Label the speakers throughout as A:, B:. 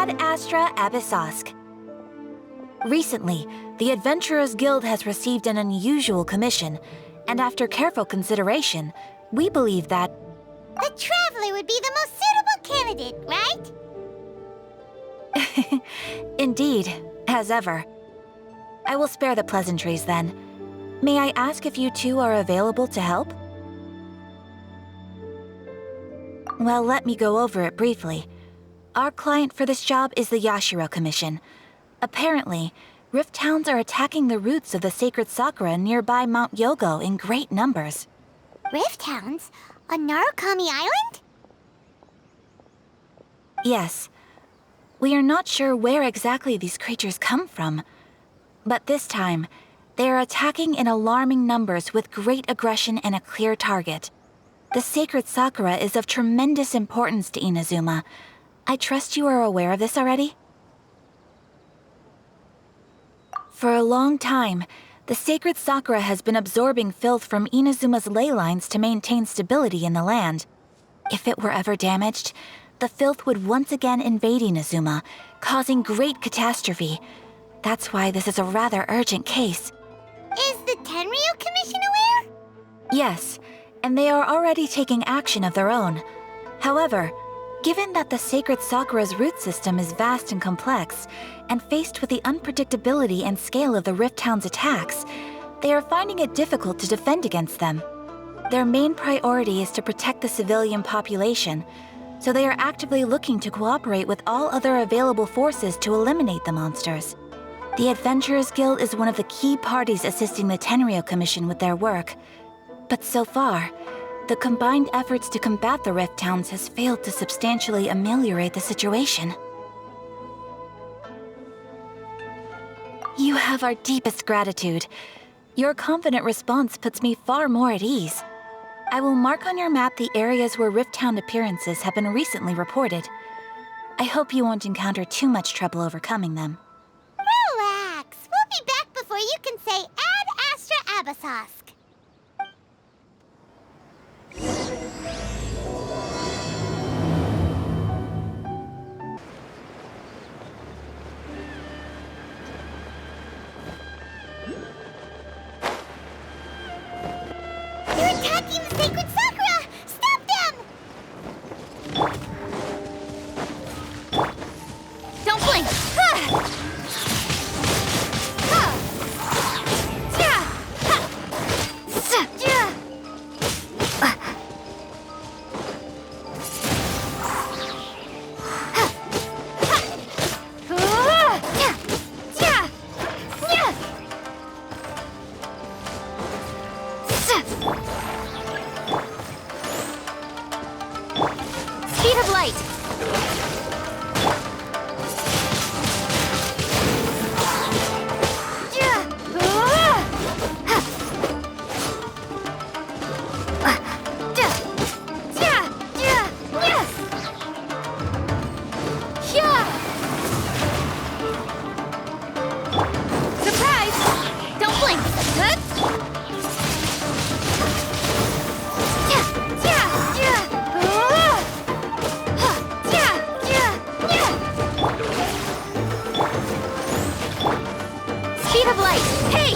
A: Ad Astra Abyssosk. Recently, the Adventurers Guild has received an unusual commission, and after careful consideration, we believe that
B: the Traveler would be the most suitable candidate, right?
A: Indeed, as ever. I will spare the pleasantries then. May I ask if you two are available to help? Well, let me go over it briefly. Our client for this job is the Yashiro Commission. Apparently, Rift Towns are attacking the roots of the sacred sakura nearby Mount Yogo in great numbers.
B: Rift Towns? On Narukami Island?
A: Yes. We are not sure where exactly these creatures come from. But this time, they are attacking in alarming numbers with great aggression and a clear target. The sacred sakura is of tremendous importance to Inazuma. I trust you are aware of this already? For a long time, the sacred sakura has been absorbing filth from Inazuma's ley lines to maintain stability in the land. If it were ever damaged, the filth would once again invade Inazuma, causing great catastrophe. That's why this is a rather urgent case.
B: Is the Tenryu Commission aware?
A: Yes, and they are already taking action of their own. However, given that the sacred sakura's root system is vast and complex, and faced with the unpredictability and scale of the Rift Town's attacks, they are finding it difficult to defend against them. Their main priority is to protect the civilian population, so they are actively looking to cooperate with all other available forces to eliminate the monsters. The Adventurers Guild is one of the key parties assisting the Tenryu Commission with their work. But so far, the combined efforts to combat the Rift Towns has failed to substantially ameliorate the situation. You have our deepest gratitude. Your confident response puts me far more at ease. I will mark on your map the areas where Rift Town appearances have been recently reported. I hope you won't encounter too much trouble overcoming them.
B: Relax. We'll be back before you can say Ad Astra Abyssosk. They're attacking the sacred sakura! Stop them! Don't blink! Speed of light! Surprise! Don't blink! Speed of light! Hey!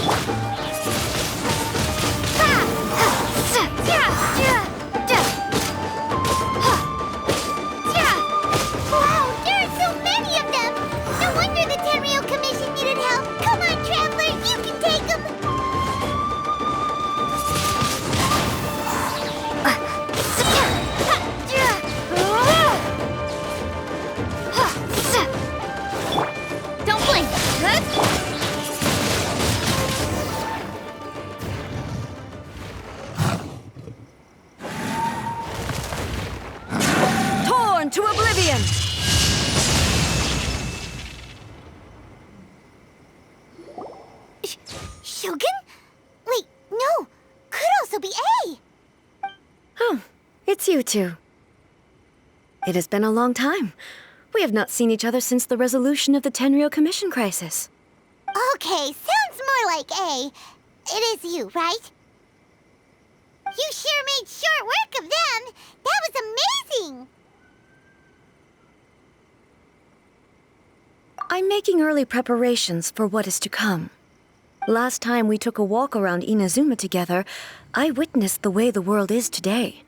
B: Wow, there are so many of them! No wonder the Tenryu Commission needed help! Come on, Traveler, you can take them! Don't blink!
C: Torn to oblivion!
B: Shogun? Wait, no! Could also be A!
C: Oh, it's you two. It has been a long time. We have not seen each other since the resolution of the Tenryu Commission crisis.
B: Okay, sounds more like A. It is you, right? You sure made short work of them! That was amazing!
C: I'm making early preparations for what is to come. Last time we took a walk around Inazuma together, I witnessed the way the world is today.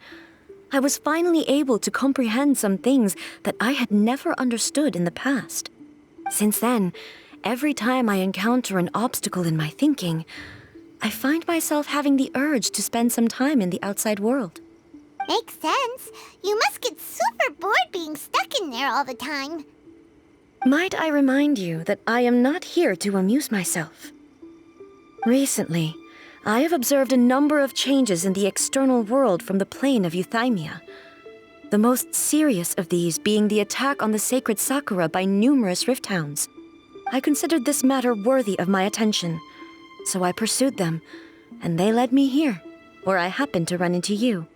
C: I was finally able to comprehend some things that I had never understood in the past. Since then, every time I encounter an obstacle in my thinking, I find myself having the urge to spend some time in the outside world.
B: Makes sense. You must get super bored being stuck in there all the time.
C: Might I remind you that I am not here to amuse myself? Recently, I have observed a number of changes in the external world from the plane of Euthymia. The most serious of these being the attack on the sacred Sakura by numerous rift hounds. I considered this matter worthy of my attention, so I pursued them, and they led me here, where I happened to run into you.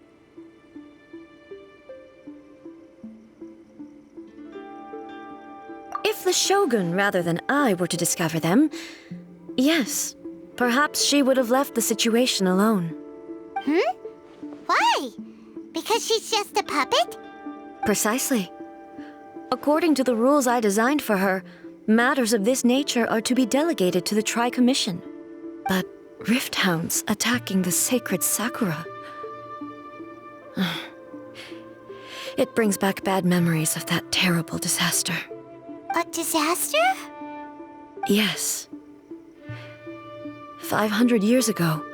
C: If the Shogun rather than I were to discover them, yes, perhaps she would have left the situation alone.
B: Why? Because she's just a puppet?
C: Precisely. According to the rules I designed for her, matters of this nature are to be delegated to the Tri-Commission. But rift hounds attacking the sacred Sakura... It brings back bad memories of that terrible disaster.
B: A disaster?
C: Yes. 500 years ago,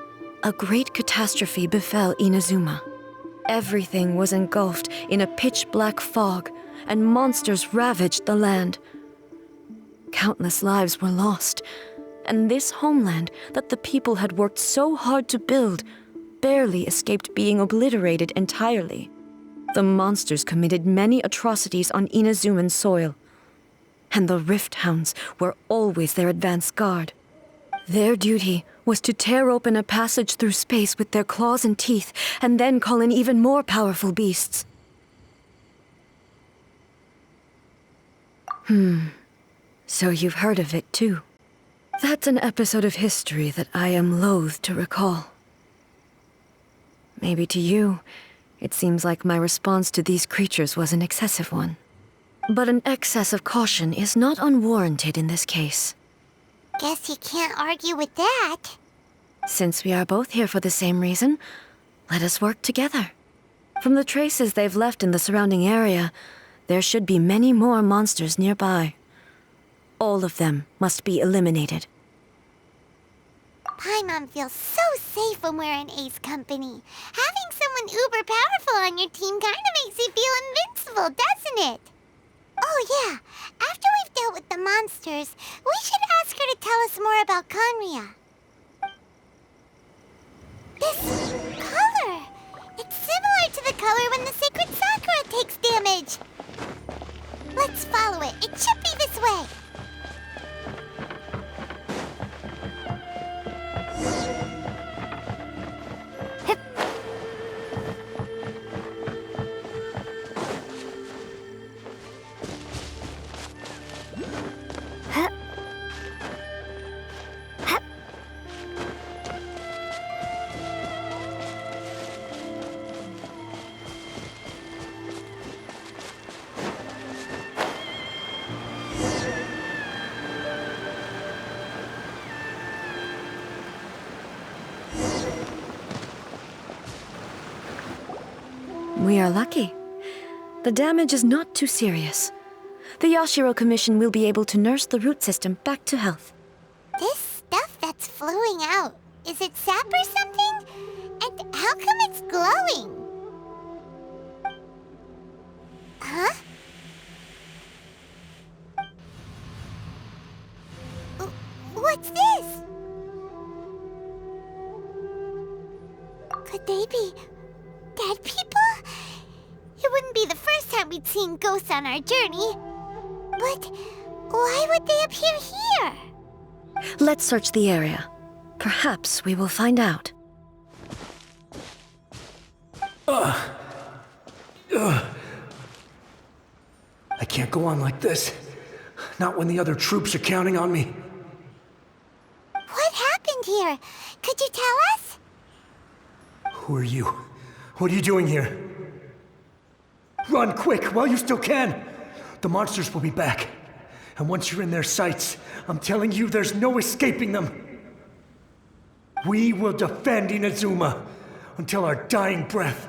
C: a great catastrophe befell Inazuma. Everything was engulfed in a pitch-black fog, and monsters ravaged the land. Countless lives were lost, and this homeland that the people had worked so hard to build barely escaped being obliterated entirely. The monsters committed many atrocities on Inazuman soil, and the rift hounds were always their advance guard. Their duty was to tear open a passage through space with their claws and teeth, and then call in even more powerful beasts. So you've heard of it too. That's an episode of history that I am loath to recall. Maybe to you, it seems like my response to these creatures was an excessive one. But an excess of caution is not unwarranted in this case.
B: Guess you can't argue with that.
C: Since we are both here for the same reason, let us work together. From the traces they've left in the surrounding area, there should be many more monsters nearby. All of them must be eliminated.
B: Paimon feels so safe when we're in Ace company. Having someone uber powerful on your team kinda makes you feel invincible, doesn't it? Oh yeah, after we've dealt with the monsters, we should ask her to tell us more about Conria. This color! It's similar to the color when the sacred Sakura takes damage. Let's follow it. It should be this way.
C: We are lucky. The damage is not too serious. The Yashiro Commission will be able to nurse the root system back to health.
B: This stuff that's flowing out, is it sap or something? And how come it's glowing? Huh? What's this? Could they be dead people? It wouldn't be the first time we'd seen ghosts on our journey. But why would they appear here?
C: Let's search the area. Perhaps we will find out.
D: I can't go on like this. Not when the other troops are counting on me.
B: What happened here? Could you tell us?
D: Who are you? What are you doing here? Run quick while you still can! The monsters will be back. And once you're in their sights, I'm telling you, there's no escaping them. We will defend Inazuma until our dying breath.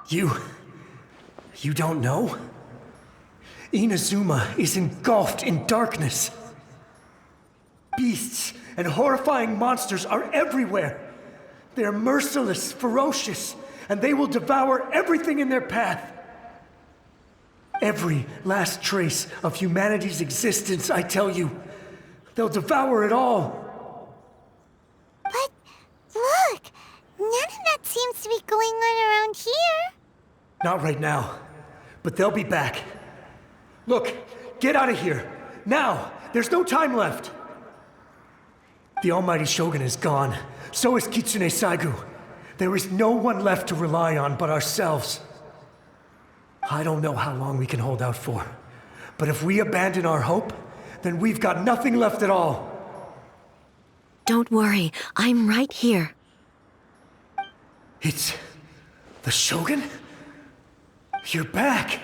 D: You don't know? Inazuma is engulfed in darkness. Beasts and horrifying monsters are everywhere. They are merciless, ferocious, and they will devour everything in their path. Every last trace of humanity's existence, I tell you. They'll devour it all.
B: But look, none of that seems to be going on around here.
D: Not right now, but they'll be back. Look, get out of here. Now! There's no time left! The almighty Shogun is gone. So is Kitsune Saigu. There is no one left to rely on but ourselves. I don't know how long we can hold out for. But if we abandon our hope, then we've got nothing left at all.
C: Don't worry, I'm right here.
D: It's the Shogun? You're back.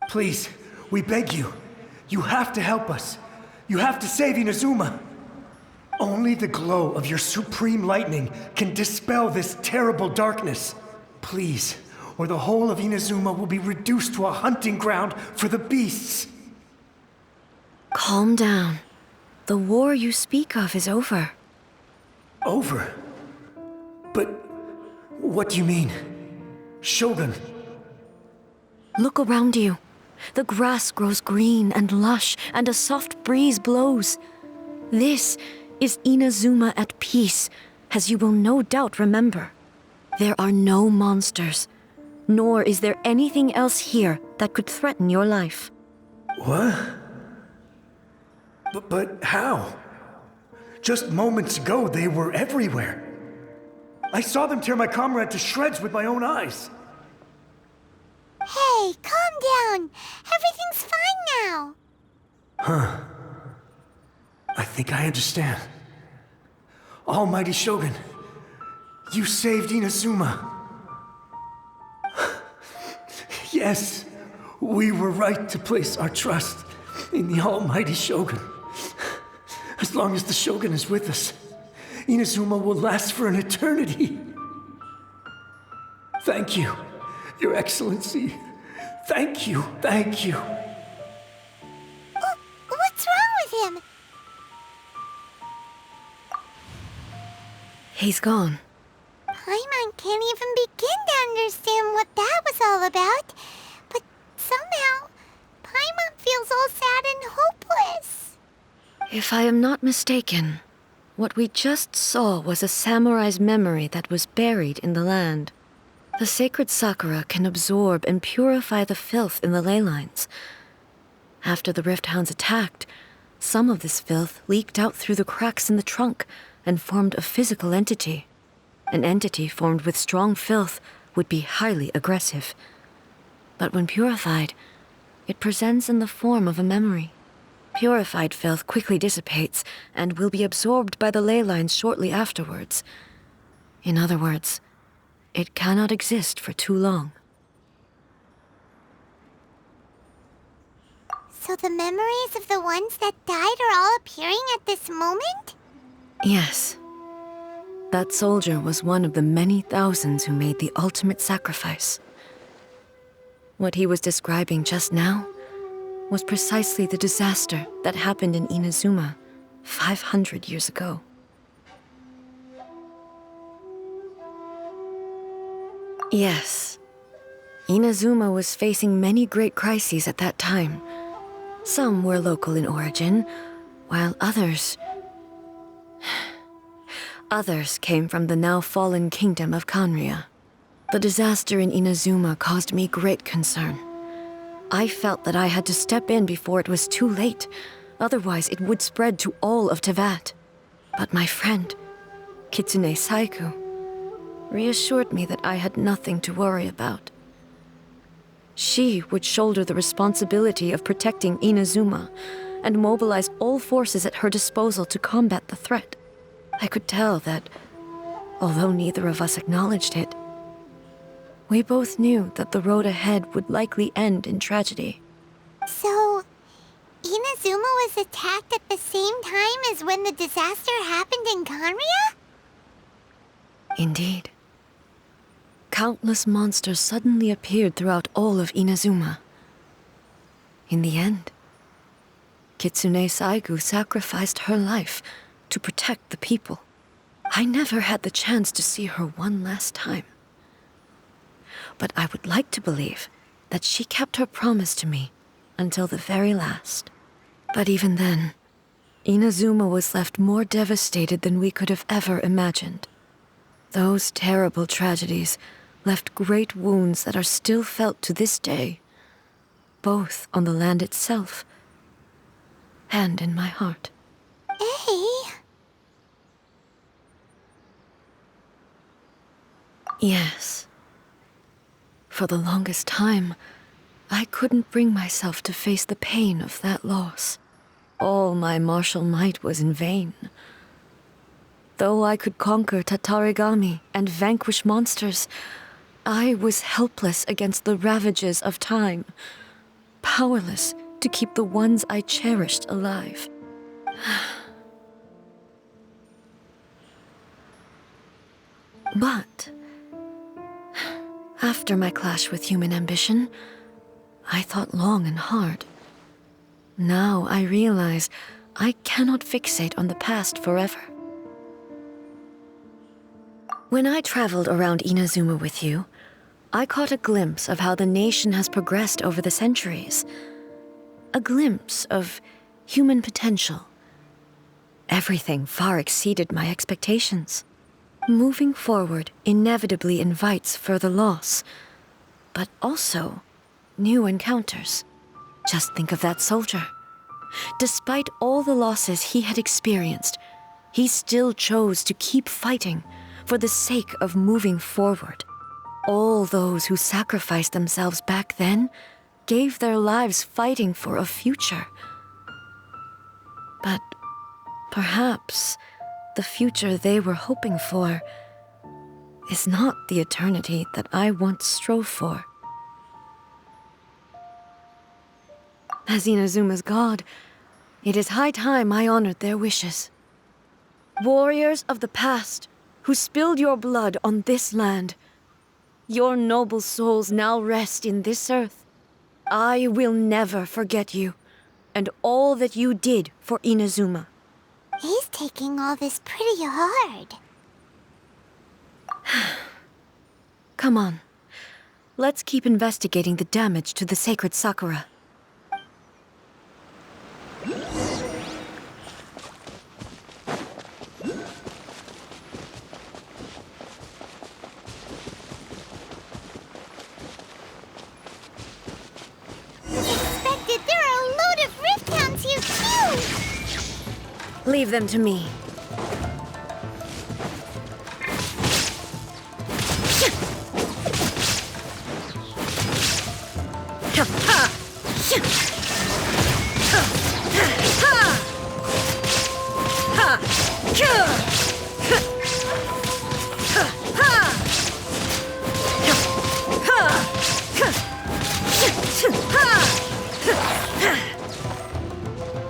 D: Please, we beg you. You have to help us. You have to save Inazuma. Only the glow of your supreme lightning can dispel this terrible darkness. Please, or the whole of Inazuma will be reduced to a hunting ground for the beasts.
C: Calm down. The war you speak of is over.
D: Over? But what do you mean? Shogun?
C: Look around you. The grass grows green and lush, and a soft breeze blows. This is Inazuma at peace, as you will no doubt remember. There are no monsters, nor is there anything else here that could threaten your life.
D: What? But how? Just moments ago, they were everywhere. I saw them tear my comrade to shreds with my own eyes.
B: Hey, calm down. Everything's fine now.
D: Huh. I think I understand. Almighty Shogun, you saved Inazuma. Yes, we were right to place our trust in the Almighty Shogun. As long as the Shogun is with us, Inazuma will last for an eternity. Thank you, Your Excellency. Thank you, thank you.
B: What's wrong with him?
C: He's gone.
B: Paimon can't even begin to understand what that was all about. But somehow, Paimon feels all sad and hopeless.
C: If I am not mistaken, what we just saw was a samurai's memory that was buried in the land. The sacred sakura can absorb and purify the filth in the ley lines. After the Rift Hounds attacked, some of this filth leaked out through the cracks in the trunk and formed a physical entity. An entity formed with strong filth would be highly aggressive. But when purified, it presents in the form of a memory. Purified filth quickly dissipates and will be absorbed by the ley lines shortly afterwards. In other words, it cannot exist for too long.
B: So the memories of the ones that died are all appearing at this moment?
C: Yes. That soldier was one of the many thousands who made the ultimate sacrifice. What he was describing just now was precisely the disaster that happened in Inazuma 500 years ago. Yes. Inazuma was facing many great crises at that time. Some were local in origin, while others came from the now fallen kingdom of Kanria. The disaster in Inazuma caused me great concern. I felt that I had to step in before it was too late, otherwise it would spread to all of Tevat. But my friend, Kitsune Saigu, reassured me that I had nothing to worry about. She would shoulder the responsibility of protecting Inazuma and mobilized all forces at her disposal to combat the threat. I could tell that, although neither of us acknowledged it, We both knew that the road ahead would likely end in tragedy.
B: So, Inazuma was attacked at the same time as when the disaster happened in Conria?
C: Indeed. Countless monsters suddenly appeared throughout all of Inazuma. In the end, Kitsune Saigu sacrificed her life to protect the people. I never had the chance to see her one last time. But I would like to believe that she kept her promise to me until the very last. But even then, Inazuma was left more devastated than we could have ever imagined. Those terrible tragedies left great wounds that are still felt to this day, both on the land itself and in my heart.
B: Hey.
C: Yes. For the longest time, I couldn't bring myself to face the pain of that loss. All my martial might was in vain. Though I could conquer Tatarigami and vanquish monsters, I was helpless against the ravages of time, powerless to keep the ones I cherished alive. But after my clash with human ambition, I thought long and hard. Now I realize I cannot fixate on the past forever. When I traveled around Inazuma with you, I caught a glimpse of how the nation has progressed over the centuries. A glimpse of human potential. Everything far exceeded my expectations. Moving forward inevitably invites further loss, but also new encounters. Just think of that soldier. Despite all the losses he had experienced, he still chose to keep fighting for the sake of moving forward. All those who sacrificed themselves back then gave their lives fighting for a future. But perhaps the future they were hoping for is not the eternity that I once strove for. As Inazuma's god, it is high time I honored their wishes. Warriors of the past who spilled your blood on this land, your noble souls now rest in this earth. I will never forget you and all that you did for Inazuma.
B: He's taking all this pretty hard.
C: Come on. Let's keep investigating the damage to the sacred Sakura.
B: Expected, there are a load of rift hounds here too!
C: Leave them to me.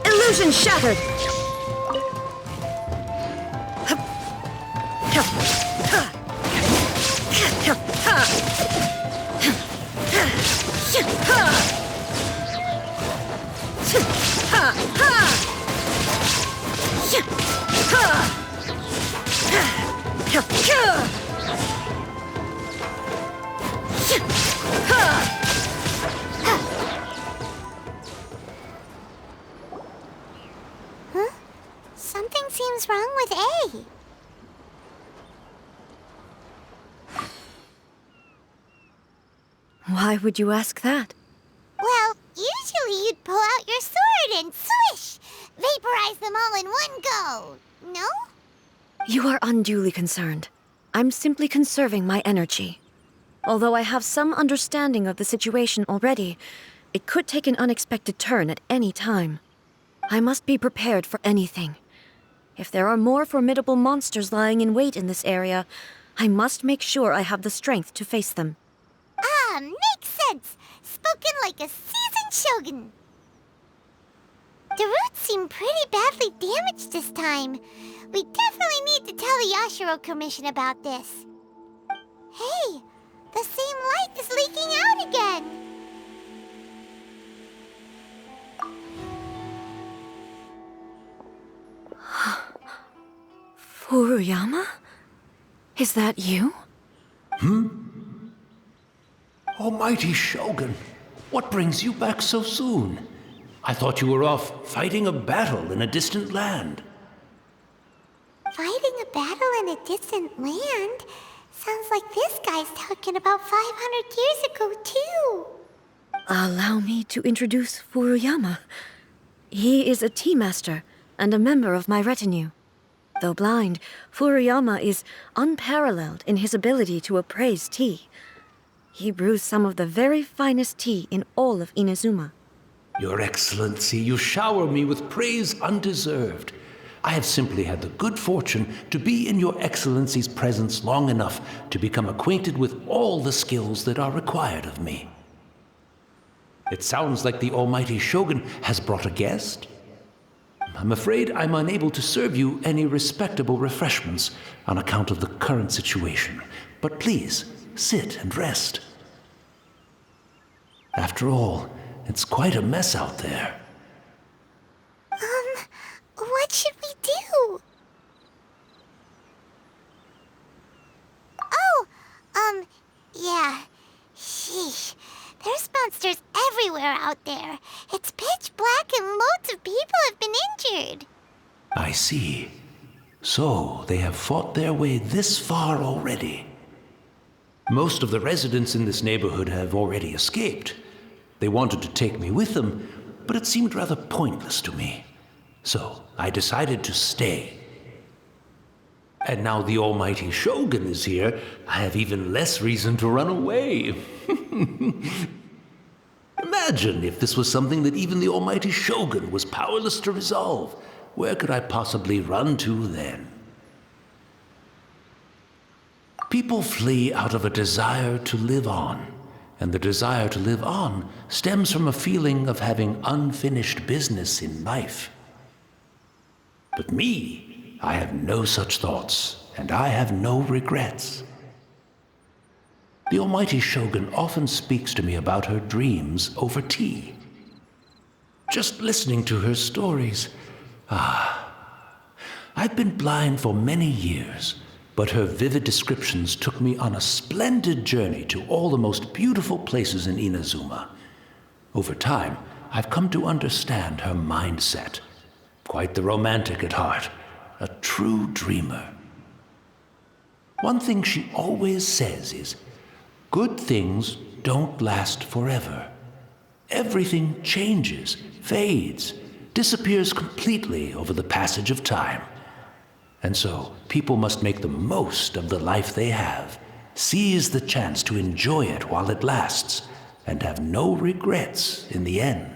C: Illusion shattered!
B: Huh? Something seems wrong with A.
C: Why would you ask that?
B: Well, usually you'd pull out your sword and swish! Vaporize them all in one go, no?
C: You are unduly concerned. I'm simply conserving my energy. Although I have some understanding of the situation already, it could take an unexpected turn at any time. I must be prepared for anything. If there are more formidable monsters lying in wait in this area, I must make sure I have the strength to face them.
B: words! Spoken like a seasoned shogun. The roots seem pretty badly damaged this time. We definitely need to tell the Yashiro Commission about this. Hey, the same light is leaking out again.
C: Furuyama? Is that you?
E: Almighty Shogun, what brings you back so soon? I thought you were off fighting a battle in a distant land.
B: Fighting a battle in a distant land? Sounds like this guy's talking about 500 years ago, too.
C: Allow me to introduce Furuyama. He is a tea master and a member of my retinue. Though blind, Furuyama is unparalleled in his ability to appraise tea. He brews some of the very finest tea in all of Inazuma.
E: Your Excellency, you shower me with praise undeserved. I have simply had the good fortune to be in Your Excellency's presence long enough to become acquainted with all the skills that are required of me. It sounds like the Almighty Shogun has brought a guest. I'm afraid I'm unable to serve you any respectable refreshments on account of the current situation, but please, sit and rest. After all, it's quite a mess out there.
B: What should we do? Yeah. Sheesh. There's monsters everywhere out there. It's pitch black and loads of people have been injured.
E: I see. So, they have fought their way this far already. Most of the residents in this neighborhood have already escaped. They wanted to take me with them, but it seemed rather pointless to me. So, I decided to stay. And now the Almighty Shogun is here, I have even less reason to run away. Imagine if this was something that even the Almighty Shogun was powerless to resolve. Where could I possibly run to then? People flee out of a desire to live on, and the desire to live on stems from a feeling of having unfinished business in life. But me, I have no such thoughts, and I have no regrets. The Almighty Shogun often speaks to me about her dreams over tea. Just listening to her stories, I've been blind for many years, but her vivid descriptions took me on a splendid journey to all the most beautiful places in Inazuma. Over time, I've come to understand her mindset. Quite the romantic at heart, a true dreamer. One thing she always says is, good things don't last forever. Everything changes, fades, disappears completely over the passage of time. And so, people must make the most of the life they have, seize the chance to enjoy it while it lasts, and have no regrets in the end.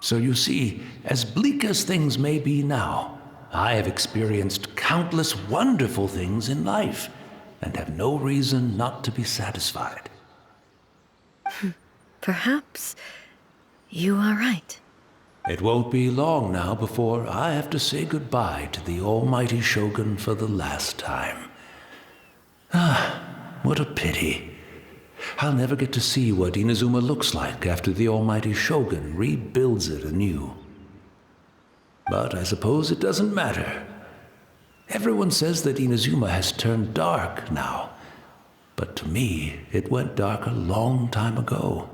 E: So you see, as bleak as things may be now, I have experienced countless wonderful things in life, and have no reason not to be satisfied.
C: Perhaps you are right.
E: It won't be long now before I have to say goodbye to the Almighty Shogun for the last time. What a pity. I'll never get to see what Inazuma looks like after the Almighty Shogun rebuilds it anew. But I suppose it doesn't matter. Everyone says that Inazuma has turned dark now, but to me, it went dark a long time ago.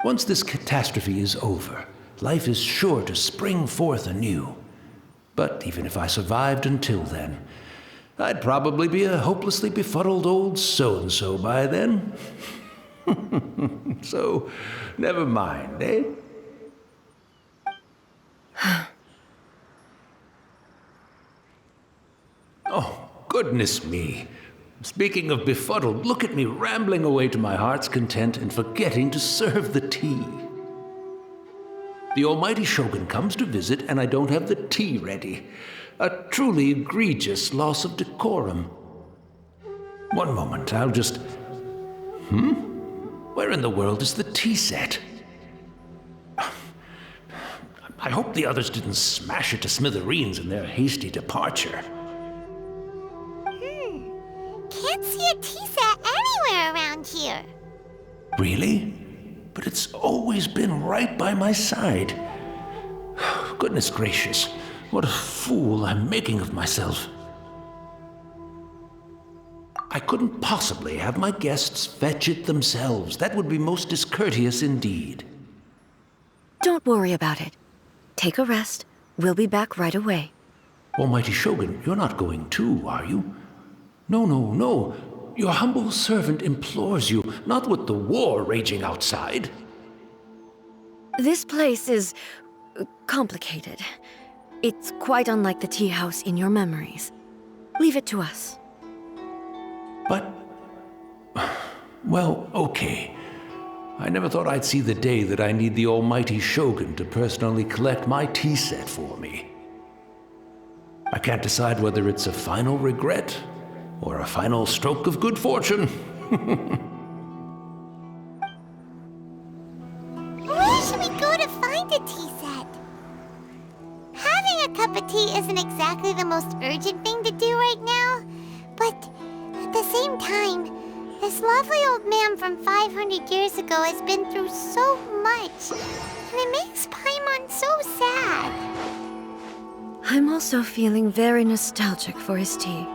E: Once this catastrophe is over, life is sure to spring forth anew. But even if I survived until then, I'd probably be a hopelessly befuddled old so-and-so by then. So, never mind, eh? Oh, goodness me. Speaking of befuddled, look at me rambling away to my heart's content and forgetting to serve the tea. The almighty Shogun comes to visit and I don't have the tea ready. A truly egregious loss of decorum. One moment, I'll just... Where in the world is the tea set? I hope the others didn't smash it to smithereens in their hasty departure.
B: Can't see a tea set anywhere around here.
E: Really? But it's always been right by my side. Goodness gracious, what a fool I'm making of myself. I couldn't possibly have my guests fetch it themselves. That would be most discourteous indeed.
C: Don't worry about it. Take a rest. We'll be back right away.
E: Almighty Shogun, you're not going too, are you? No, no, no. Your humble servant implores you, not with the war raging outside.
C: This place is complicated. It's quite unlike the tea house in your memories. Leave it to us.
E: But... well, okay. I never thought I'd see the day that I need the almighty Shogun to personally collect my tea set for me. I can't decide whether it's a final regret or a final stroke of good fortune.
B: Where should we go to find a tea set? Having a cup of tea isn't exactly the most urgent thing to do right now, but at the same time, this lovely old man from 500 years ago has been through so much, and it makes Paimon so sad.
C: I'm also feeling very nostalgic for his tea.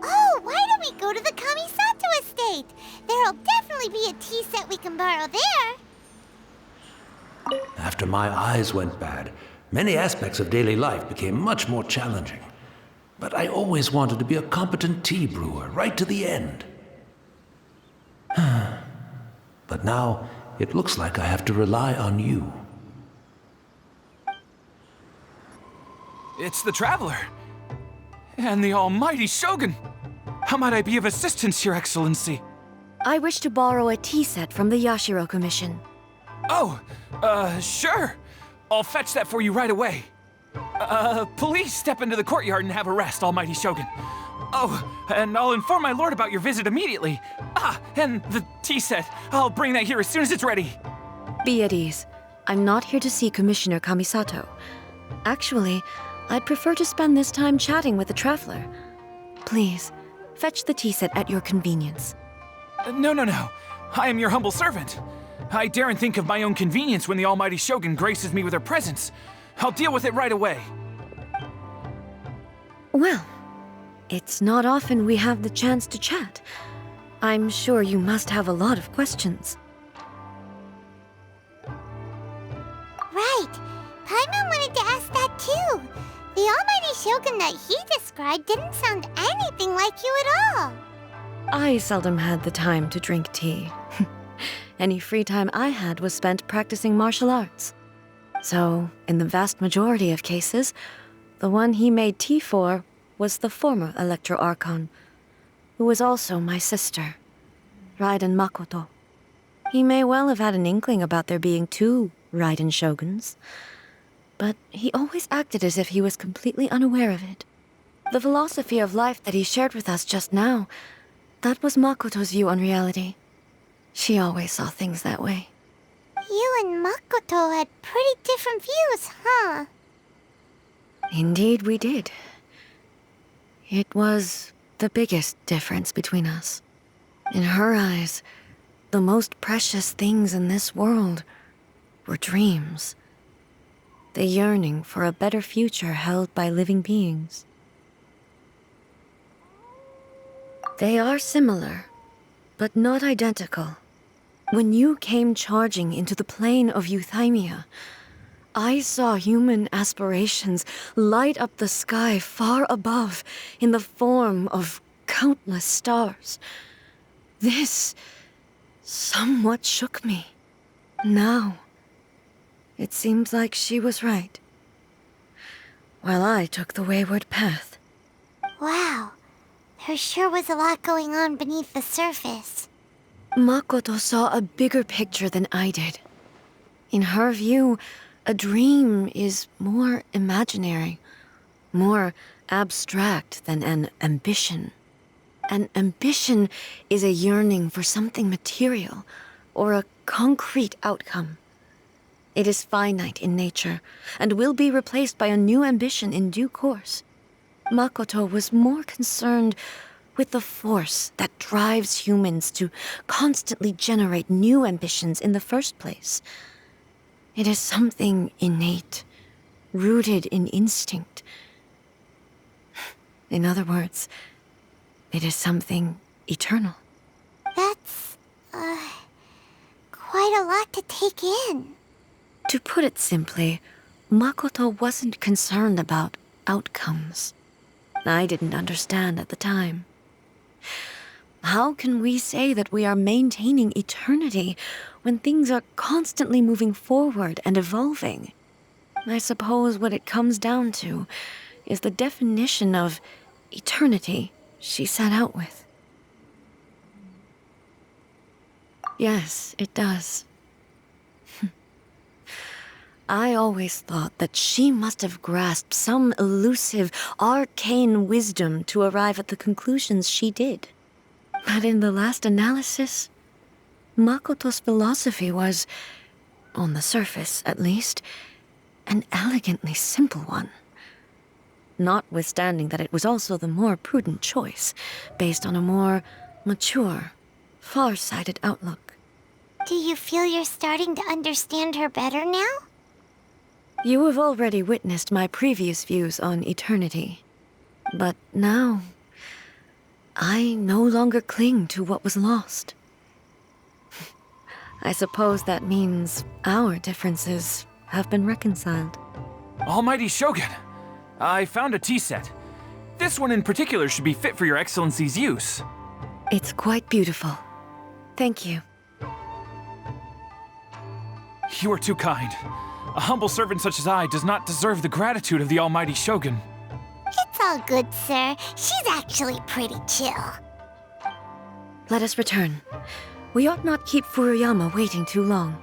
B: Oh, why don't we go to the Kamisato estate? There'll definitely be a tea set we can borrow there.
E: After my eyes went bad, many aspects of daily life became much more challenging. But I always wanted to be a competent tea brewer, right to the end. But now, it looks like I have to rely on you.
F: It's the Traveler. And the almighty Shogun. How might I be of assistance, Your Excellency?
C: I wish to borrow a tea set from the Yashiro Commission.
F: Oh, sure. I'll fetch that for you right away. Please step into the courtyard and have a rest, almighty Shogun. Oh, and I'll inform my lord about your visit immediately. Ah, and the tea set. I'll bring that here as soon as it's ready.
C: Be at ease. I'm not here to see Commissioner Kamisato. Actually, I'd prefer to spend this time chatting with the Traveler. Please, fetch the tea set at your convenience.
F: No. I am your humble servant. I daren't think of my own convenience when the almighty Shogun graces me with her presence. I'll deal with it right away.
C: Well, it's not often we have the chance to chat. I'm sure you must have a lot of questions.
B: Right. Paimon wanted to ask that too. The almighty Shogun that he described didn't sound anything like you at all.
C: I seldom had the time to drink tea. Any free time I had was spent practicing martial arts. So, in the vast majority of cases, the one he made tea for was the former Electro Archon, who was also my sister, Raiden Makoto. He may well have had an inkling about there being two Raiden Shoguns, but he always acted as if he was completely unaware of it. The philosophy of life that he shared with us just now, that was Makoto's view on reality. She always saw things that way.
B: You and Makoto had pretty different views, huh?
C: Indeed we did. It was the biggest difference between us. In her eyes, the most precious things in this world were dreams. The yearning for a better future held by living beings. They are similar, but not identical. When you came charging into the plane of Euthymia, I saw human aspirations light up the sky far above in the form of countless stars. This somewhat shook me. Now, it seems like she was right, while I took the wayward path.
B: Wow. There sure was a lot going on beneath the surface.
C: Makoto saw a bigger picture than I did. In her view, a dream is more imaginary, more abstract than an ambition. An ambition is a yearning for something material or a concrete outcome. It is finite in nature and will be replaced by a new ambition in due course. Makoto was more concerned with the force that drives humans to constantly generate new ambitions in the first place. It is something innate, rooted in instinct. In other words, it is something eternal.
B: That's, quite a lot to take in.
C: To put it simply, Makoto wasn't concerned about outcomes. I didn't understand at the time. How can we say that we are maintaining eternity when things are constantly moving forward and evolving? I suppose what it comes down to is the definition of eternity she set out with. Yes, it does. I always thought that she must have grasped some elusive, arcane wisdom to arrive at the conclusions she did. But in the last analysis, Makoto's philosophy was, on the surface at least, an elegantly simple one. Notwithstanding that it was also the more prudent choice, based on a more mature, far-sighted outlook.
B: Do you feel you're starting to understand her better now?
C: You have already witnessed my previous views on eternity. But now, I no longer cling to what was lost. I suppose that means our differences have been reconciled.
F: Almighty Shogun, I found a tea set. This one in particular should be fit for your Excellency's use.
C: It's quite beautiful. Thank you.
F: You are too kind. A humble servant such as I does not deserve the gratitude of the Almighty Shogun.
B: It's all good, sir. She's actually pretty chill.
C: Let us return. We ought not keep Furuyama waiting too long.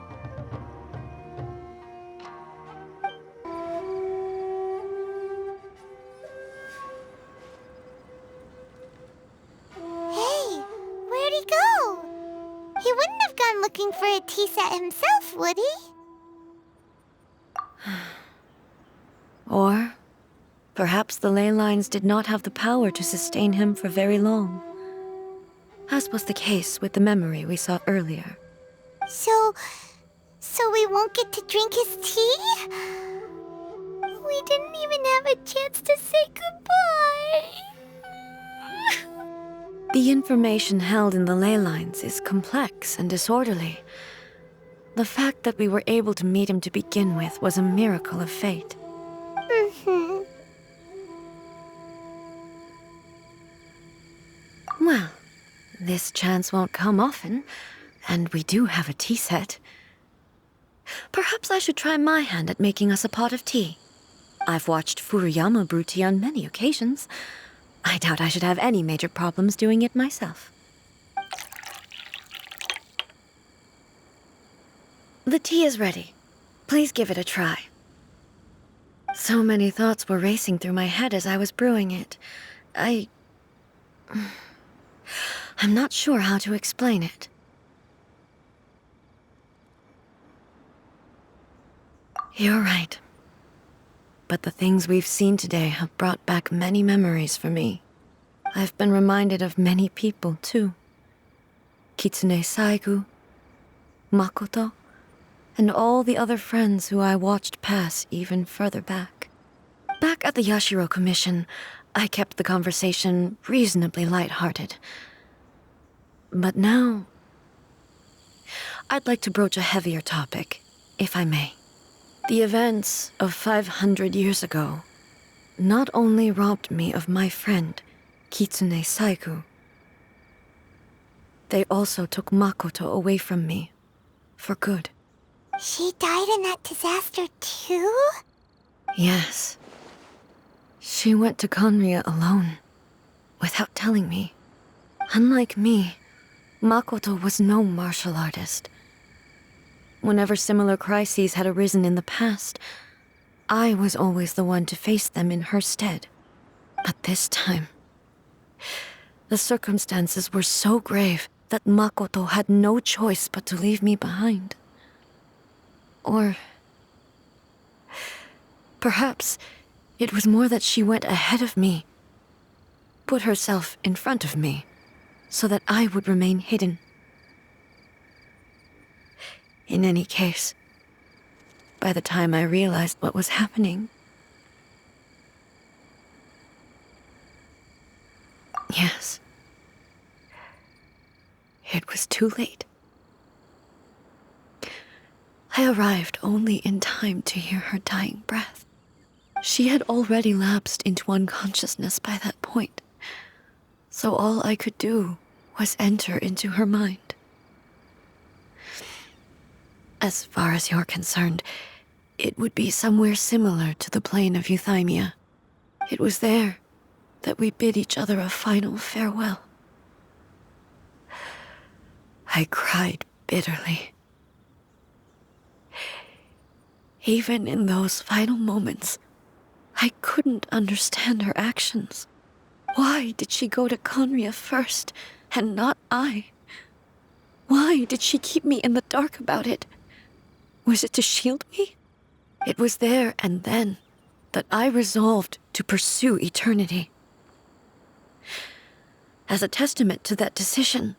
B: Hey, where'd he go? He wouldn't have gone looking for a tea set himself, would he?
C: Or perhaps the ley lines did not have the power to sustain him for very long, as was the case with the memory we saw earlier.
B: So we won't get to drink his tea? We didn't even have a chance to say goodbye.
C: The information held in the ley lines is complex and disorderly. The fact that we were able to meet him to begin with was a miracle of fate. Well, this chance won't come often, and we do have a tea set. Perhaps I should try my hand at making us a pot of tea. I've watched Furuyama brew tea on many occasions. I doubt I should have any major problems doing it myself. The tea is ready. Please give it a try. So many thoughts were racing through my head as I was brewing it. I'm not sure how to explain it. You're right. But the things we've seen today have brought back many memories for me. I've been reminded of many people, too. Kitsune Saigu, Makoto, and all the other friends who I watched pass even further back. Back at the Yashiro Commission, I kept the conversation reasonably lighthearted. But now, I'd like to broach a heavier topic, if I may. The events of 500 years ago not only robbed me of my friend, Kitsune Saigu, they also took Makoto away from me, for good.
B: She died in that disaster too?
C: Yes. She went to Konria alone, without telling me. Unlike me, Makoto was no martial artist. Whenever similar crises had arisen in the past, I was always the one to face them in her stead. But this time, the circumstances were so grave that Makoto had no choice but to leave me behind. Or perhaps it was more that she went ahead of me, put herself in front of me, so that I would remain hidden. In any case, by the time I realized what was happening, yes, it was too late. I arrived only in time to hear her dying breath. She had already lapsed into unconsciousness by that point, so all I could do was enter into her mind. As far as you're concerned, it would be somewhere similar to the plain of Euthymia. It was there that we bid each other a final farewell. I cried bitterly. Even in those final moments, I couldn't understand her actions. Why did she go to Conria first, and not I? Why did she keep me in the dark about it? Was it to shield me? It was there and then that I resolved to pursue eternity. As a testament to that decision,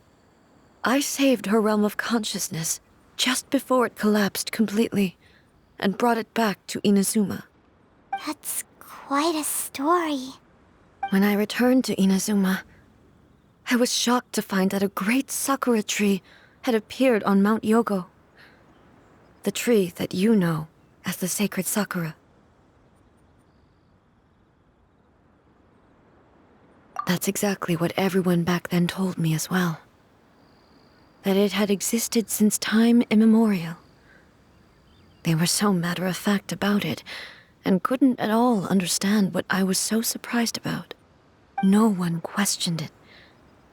C: I saved her realm of consciousness just before it collapsed completely and brought it back to Inazuma.
B: That's quite a story.
C: When I returned to Inazuma, I was shocked to find that a great sakura tree had appeared on Mount Yogo. The tree that you know as the sacred sakura. That's exactly what everyone back then told me as well. That it had existed since time immemorial. They were so matter-of-fact about it, and couldn't at all understand what I was so surprised about. No one questioned it.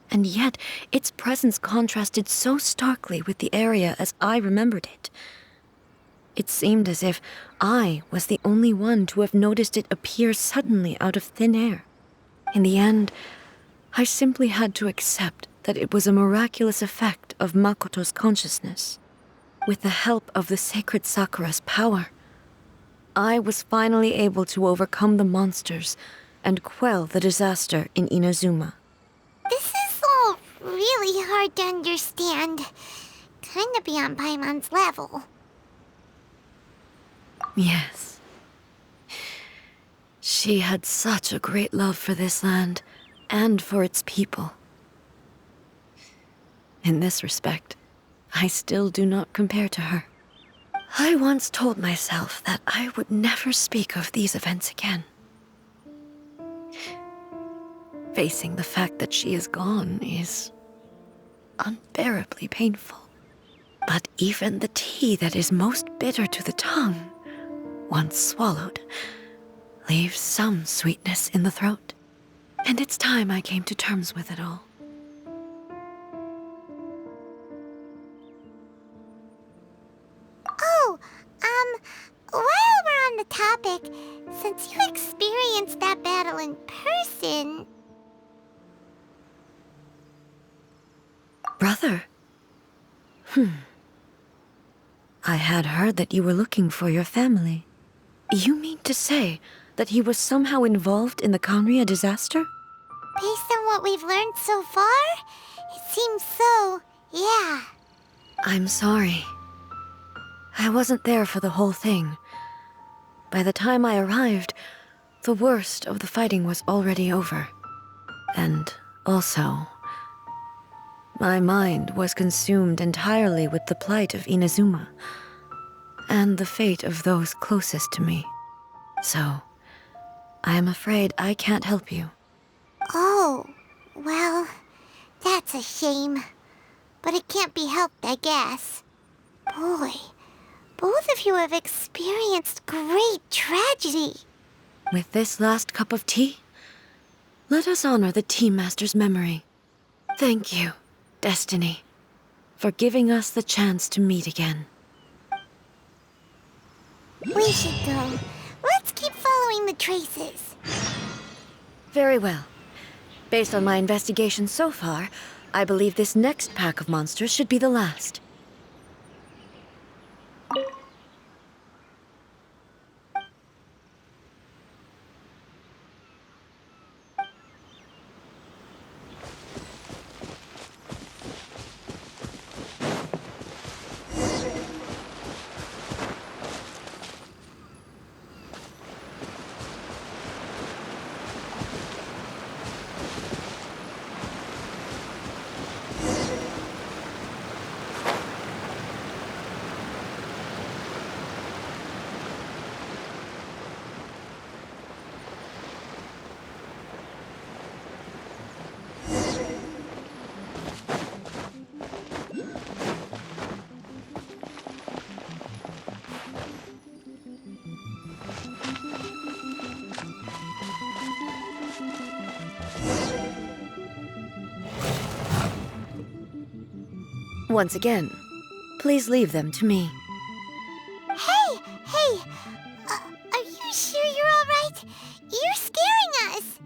C: And yet, its presence contrasted so starkly with the area as I remembered it. It seemed as if I was the only one to have noticed it appear suddenly out of thin air. In the end, I simply had to accept that it was a miraculous effect of Makoto's consciousness. With the help of the sacred Sakura's power, I was finally able to overcome the monsters and quell the disaster in Inazuma.
B: This is all really hard to understand. Kinda beyond Paimon's level.
C: Yes. She had such a great love for this land and for its people. In this respect, I still do not compare to her. I once told myself that I would never speak of these events again. Facing the fact that she is gone is unbearably painful. But even the tea that is most bitter to the tongue, once swallowed, leaves some sweetness in the throat. And it's time I came to terms with it all.
B: Oh, while we're on the topic, since you experienced that battle in person...
C: Brother? I had heard that you were looking for your family. You mean to say that he was somehow involved in the Conria disaster?
B: Based on what we've learned so far, it seems so, yeah.
C: I'm sorry. I wasn't there for the whole thing. By the time I arrived, the worst of the fighting was already over. And also, my mind was consumed entirely with the plight of Inazuma and the fate of those closest to me. So, I am afraid I can't help you.
B: Oh, well, that's a shame. But it can't be helped, I guess. Boy, both of you have experienced great tragedy.
C: With this last cup of tea, let us honor the Tea Master's memory. Thank you, Destiny, for giving us the chance to meet again.
B: We should go. Let's keep following the traces.
C: Very well. Based on my investigation so far, I believe this next pack of monsters should be the last. Once again, please leave them to me.
B: Hey! Are you sure you're all right? You're scaring us!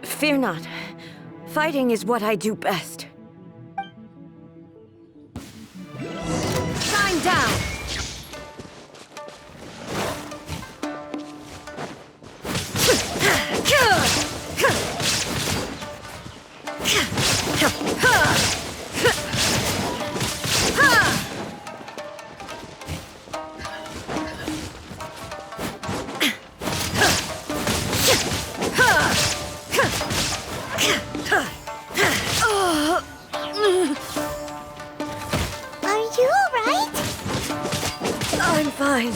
C: Fear not. Fighting is what I do best. Shine down!
B: Are you all right?
C: I'm fine.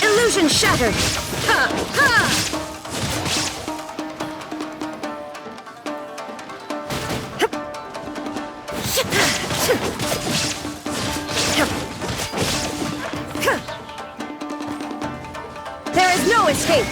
C: Illusion shattered! There is no escape!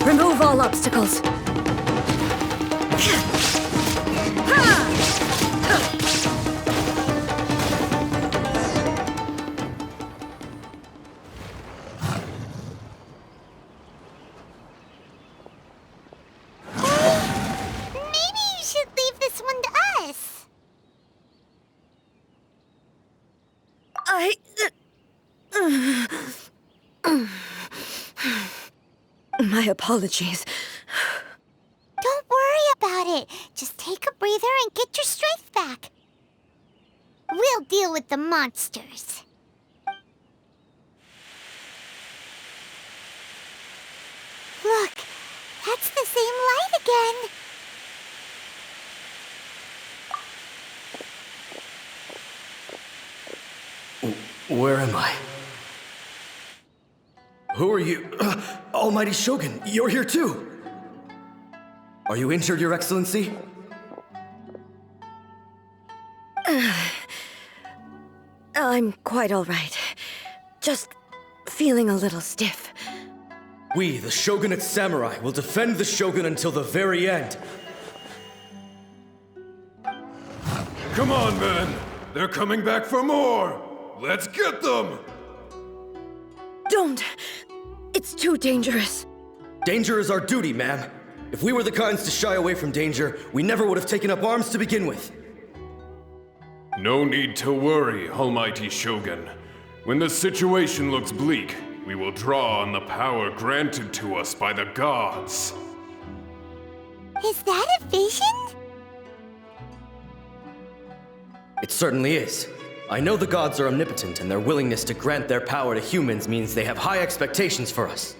C: Remove all obstacles.
B: Maybe you should leave this one to us.
C: My apologies.
B: Don't worry about it. Just take a breather and get your strength back. We'll deal with the monsters. Look, that's the same light again.
G: Where am I? Who are you? Almighty Shogun, you're here too! Are you injured, Your Excellency?
C: I'm quite all right. Just feeling a little stiff.
G: We, the Shogunate Samurai, will defend the Shogun until the very end.
H: Come on, men! They're coming back for more! Let's get them!
C: Don't! It's too dangerous.
G: Danger is our duty, ma'am. If we were the kinds to shy away from danger, we never would have taken up arms to begin with.
H: No need to worry, Almighty Shogun. When the situation looks bleak, we will draw on the power granted to us by the gods.
B: Is that a vision?
G: It certainly is. I know the gods are omnipotent, and their willingness to grant their power to humans means they have high expectations for us.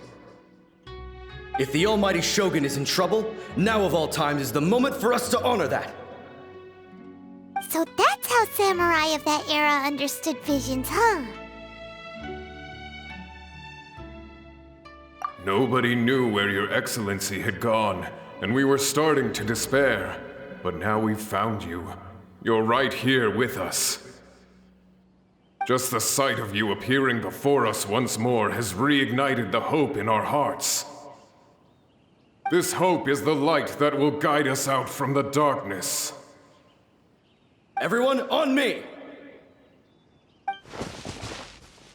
G: If the almighty Shogun is in trouble, now of all times is the moment for us to honor that.
B: So that's how samurai of that era understood visions, huh?
H: Nobody knew where your excellency had gone, and we were starting to despair. But now we've found you. You're right here with us. Just the sight of you appearing before us once more has reignited the hope in our hearts. This hope is the light that will guide us out from the darkness.
G: Everyone, on me!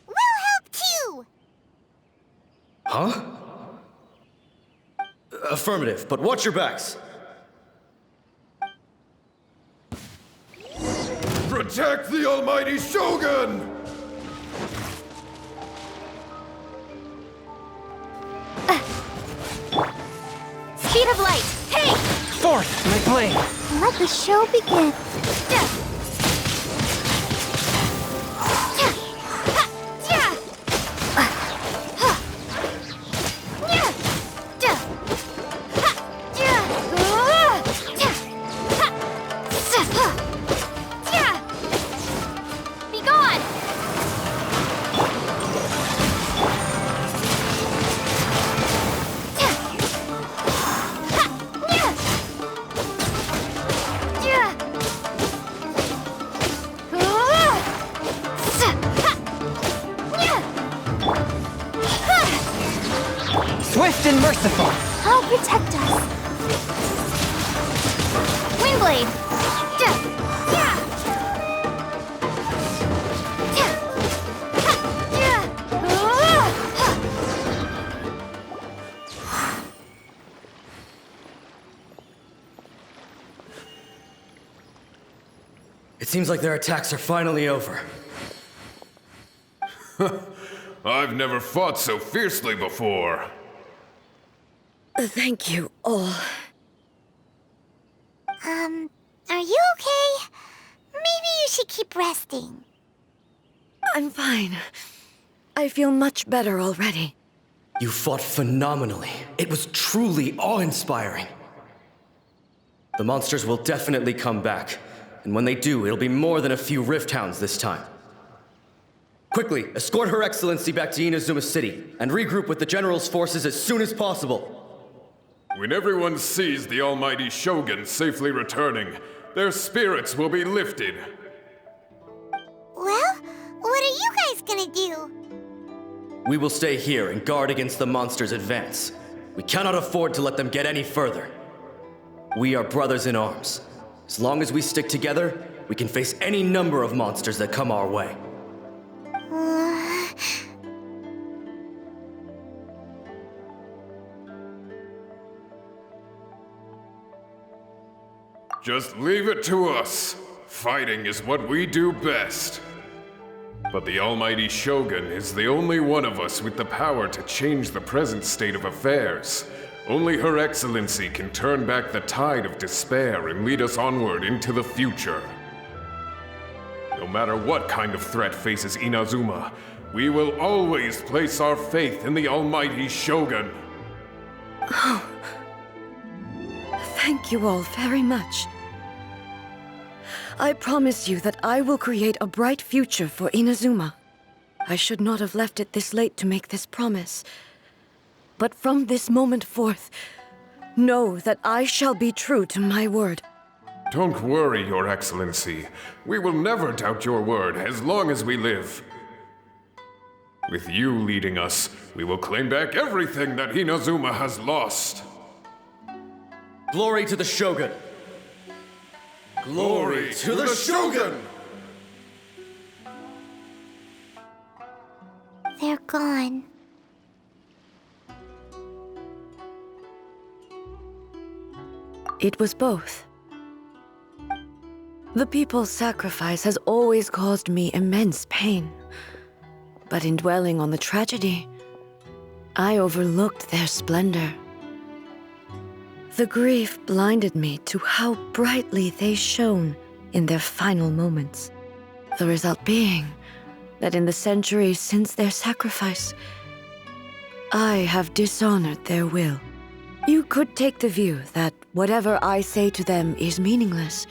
B: We'll help too!
G: Huh? Affirmative, but watch your backs.
H: Protect the almighty Shogun!
A: Speed of light! Hey!
F: Fourth, my blade!
B: Let the show begin.
A: Be gone!
F: Swift and merciful!
B: I'll protect us.
A: Windblade!
G: It seems like their attacks are finally over.
H: I've never fought so fiercely before.
C: Thank you all.
B: Are you okay? Maybe you should keep resting.
C: I'm fine. I feel much better already.
G: You fought phenomenally. It was truly awe-inspiring. The monsters will definitely come back. And when they do, it'll be more than a few Rift Hounds this time. Quickly, escort Her Excellency back to Inazuma City, and regroup with the General's forces as soon as possible.
H: When everyone sees the almighty Shogun safely returning, their spirits will be lifted.
B: Well, what are you guys gonna do?
G: We will stay here and guard against the monsters' advance. We cannot afford to let them get any further. We are brothers in arms. As long as we stick together, we can face any number of monsters that come our way.
H: Just leave it to us. Fighting is what we do best. But the almighty Shogun is the only one of us with the power to change the present state of affairs. Only Her Excellency can turn back the tide of despair and lead us onward into the future. No matter what kind of threat faces Inazuma, we will always place our faith in the almighty Shogun.
C: Thank you all very much. I promise you that I will create a bright future for Inazuma. I should not have left it this late to make this promise. But from this moment forth, know that I shall be true to my word.
H: Don't worry, Your Excellency. We will never doubt your word as long as we live. With you leading us, we will claim back everything that Inazuma has lost.
G: Glory to the Shogun!
H: Glory to the Shogun!
B: They're gone.
C: It was both. The people's sacrifice has always caused me immense pain. But in dwelling on the tragedy, I overlooked their splendor. The grief blinded me to how brightly they shone in their final moments. The result being that in the centuries since their sacrifice, I have dishonored their will. You could take the view that whatever I say to them is meaningless,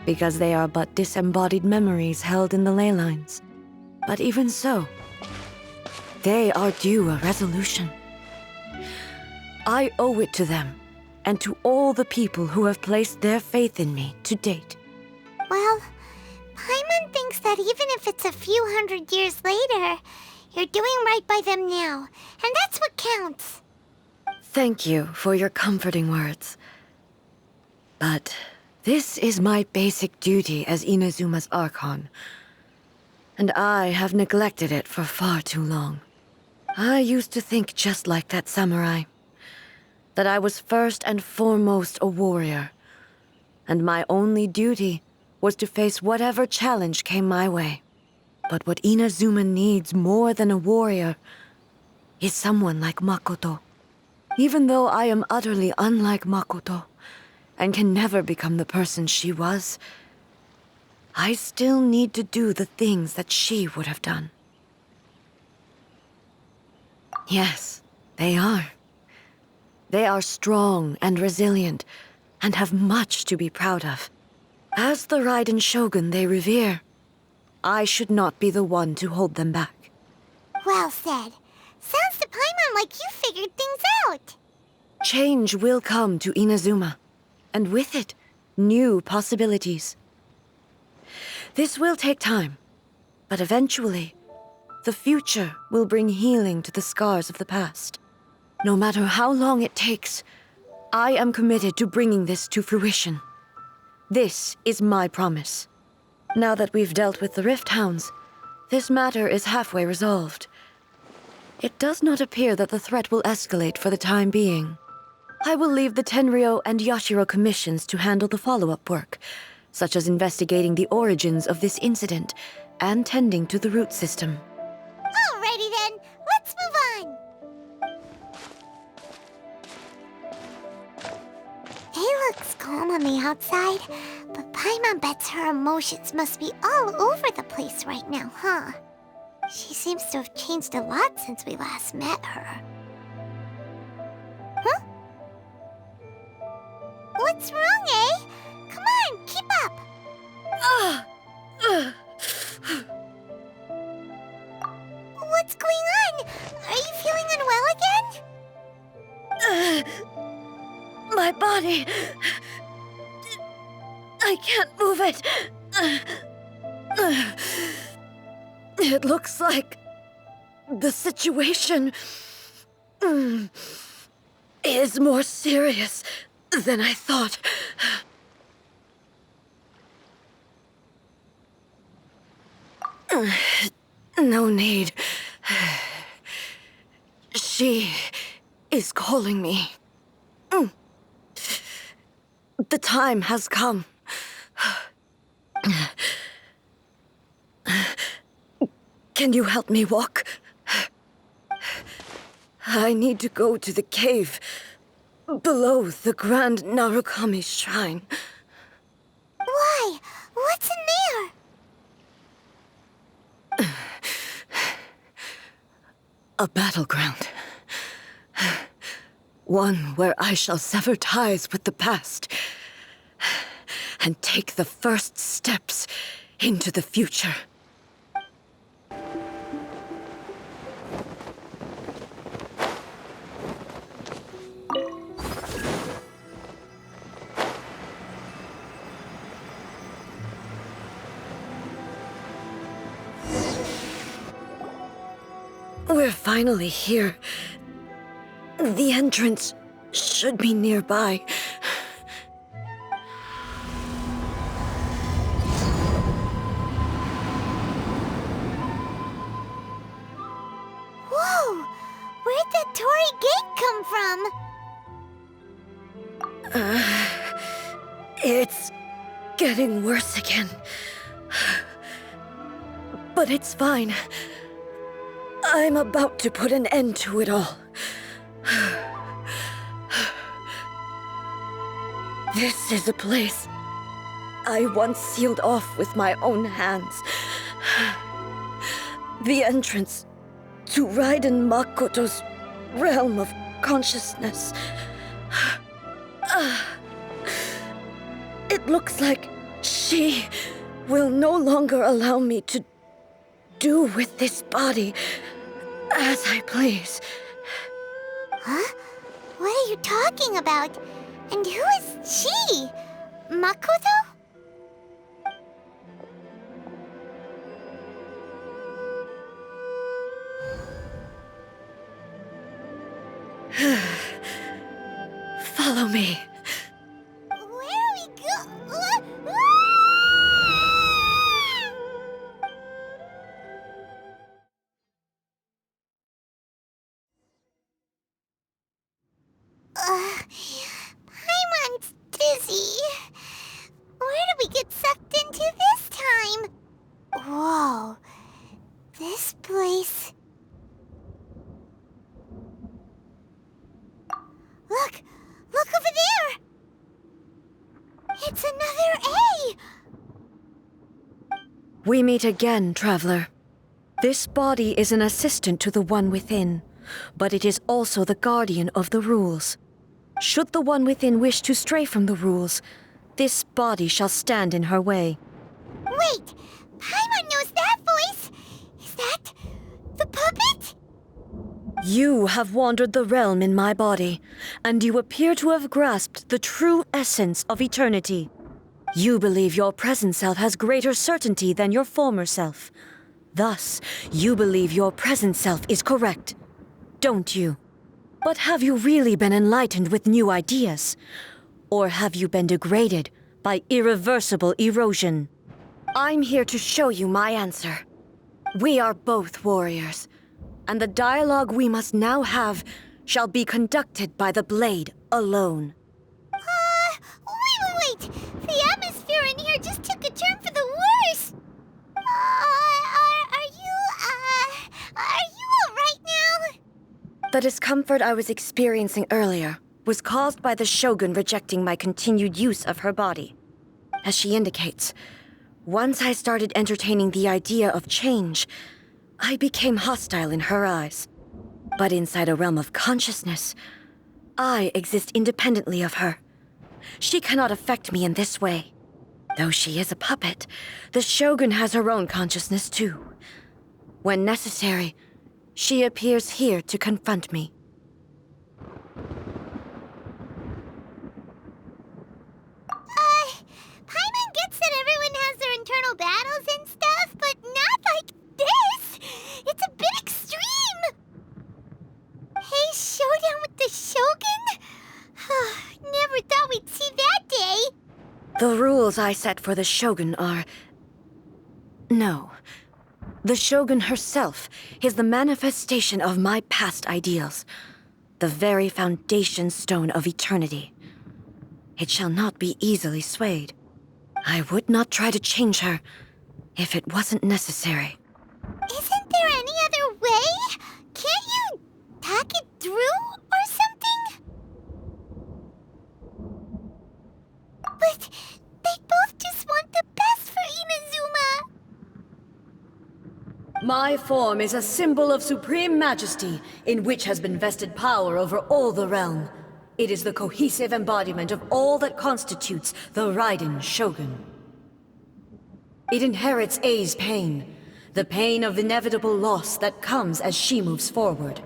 C: because they are but disembodied memories held in the ley lines. But even so, they are due a resolution. I owe it to them, and to all the people who have placed their faith in me to date.
B: Well, Paimon thinks that even if it's a few hundred years later, you're doing right by them now, and that's what counts.
C: Thank you for your comforting words. But this is my basic duty as Inazuma's Archon, and I have neglected it for far too long. I used to think just like that samurai, that I was first and foremost a warrior, and my only duty was to face whatever challenge came my way. But what Inazuma needs more than a warrior is someone like Makoto. Even though I am utterly unlike Makoto, and can never become the person she was, I still need to do the things that she would have done. Yes, they are. They are strong and resilient, and have much to be proud of. As the Raiden Shogun they revere, I should not be the one to hold them back.
B: Well said. Sounds to Paimon like you figured things out.
C: Change will come to Inazuma, and with it, new possibilities. This will take time, but eventually, the future will bring healing to the scars of the past. No matter how long it takes, I am committed to bringing this to fruition. This is my promise. Now that we've dealt with the Rift Hounds, this matter is halfway resolved. It does not appear that the threat will escalate for the time being. I will leave the Tenryo and Yashiro commissions to handle the follow-up work, such as investigating the origins of this incident and tending to the root system.
B: Alrighty then, let's move on. It looks calm on the outside, but Paimon bets her emotions must be all over the place right now, huh? She seems to have changed a lot since we last met her. Huh? What's wrong, eh? Come on, keep up! What's going on? Are you feeling unwell again?
C: My body... I can't move it. It looks like the situation is more serious than I thought. No need. She is calling me. The time has come. Can you help me walk? I need to go to the cave below the Grand Narukami Shrine.
B: Why? What's in there?
C: A battleground. One where I shall sever ties with the past and take the first steps into the future. We're finally here. The entrance should be nearby.
B: Whoa! Where'd that Torii gate come from?
C: It's getting worse again. But it's fine. I'm about to put an end to it all. This is a place I once sealed off with my own hands. The entrance to Raiden Makoto's realm of consciousness. It looks like she will no longer allow me to do with this body as I please.
B: Huh? What are you talking about? And who is she? Makoto?
C: Follow me.
B: Where are we go? Paimon's dizzy. Where did we get sucked into this time? Whoa. This place... Look! Look over there! It's another A!
C: We meet again, traveler. This body is an assistant to the One Within, but it is also the guardian of the rules. Should the One Within wish to stray from the rules, this body shall stand in her way.
B: Wait! Paimon knows that voice! Is that... the puppet?
C: You have wandered the realm in my body, and you appear to have grasped the true essence of eternity. You believe your present self has greater certainty than your former self. Thus, you believe your present self is correct, don't you? But have you really been enlightened with new ideas? Or have you been degraded by irreversible erosion? I'm here to show you my answer. We are both warriors, and the dialogue we must now have shall be conducted by the blade alone.
B: Wait! The atmosphere in here just took a turn for the worse! Are you alright now?
C: The discomfort I was experiencing earlier was caused by the Shogun rejecting my continued use of her body. As she indicates, once I started entertaining the idea of change, I became hostile in her eyes. But inside a realm of consciousness, I exist independently of her. She cannot affect me in this way. Though she is a puppet, the Shogun has her own consciousness too. When necessary, she appears here to confront me.
B: Paimon gets that everyone has their internal battles and stuff, but not like this! It's a bit extreme! Hey, showdown with the Shogun? Never thought we'd see that day!
C: The rules I set for the Shogun are... No. The Shogun herself is the manifestation of my past ideals. The very foundation stone of eternity. It shall not be easily swayed. I would not try to change her if it wasn't necessary.
B: Isn't there any other way? Can't you talk it through or something? But they both just want the best for Inazuma.
C: My form is a symbol of supreme majesty, in which has been vested power over all the realm. It is the cohesive embodiment of all that constitutes the Raiden Shogun. It inherits Ei's pain, the pain of inevitable loss that comes as she moves forward.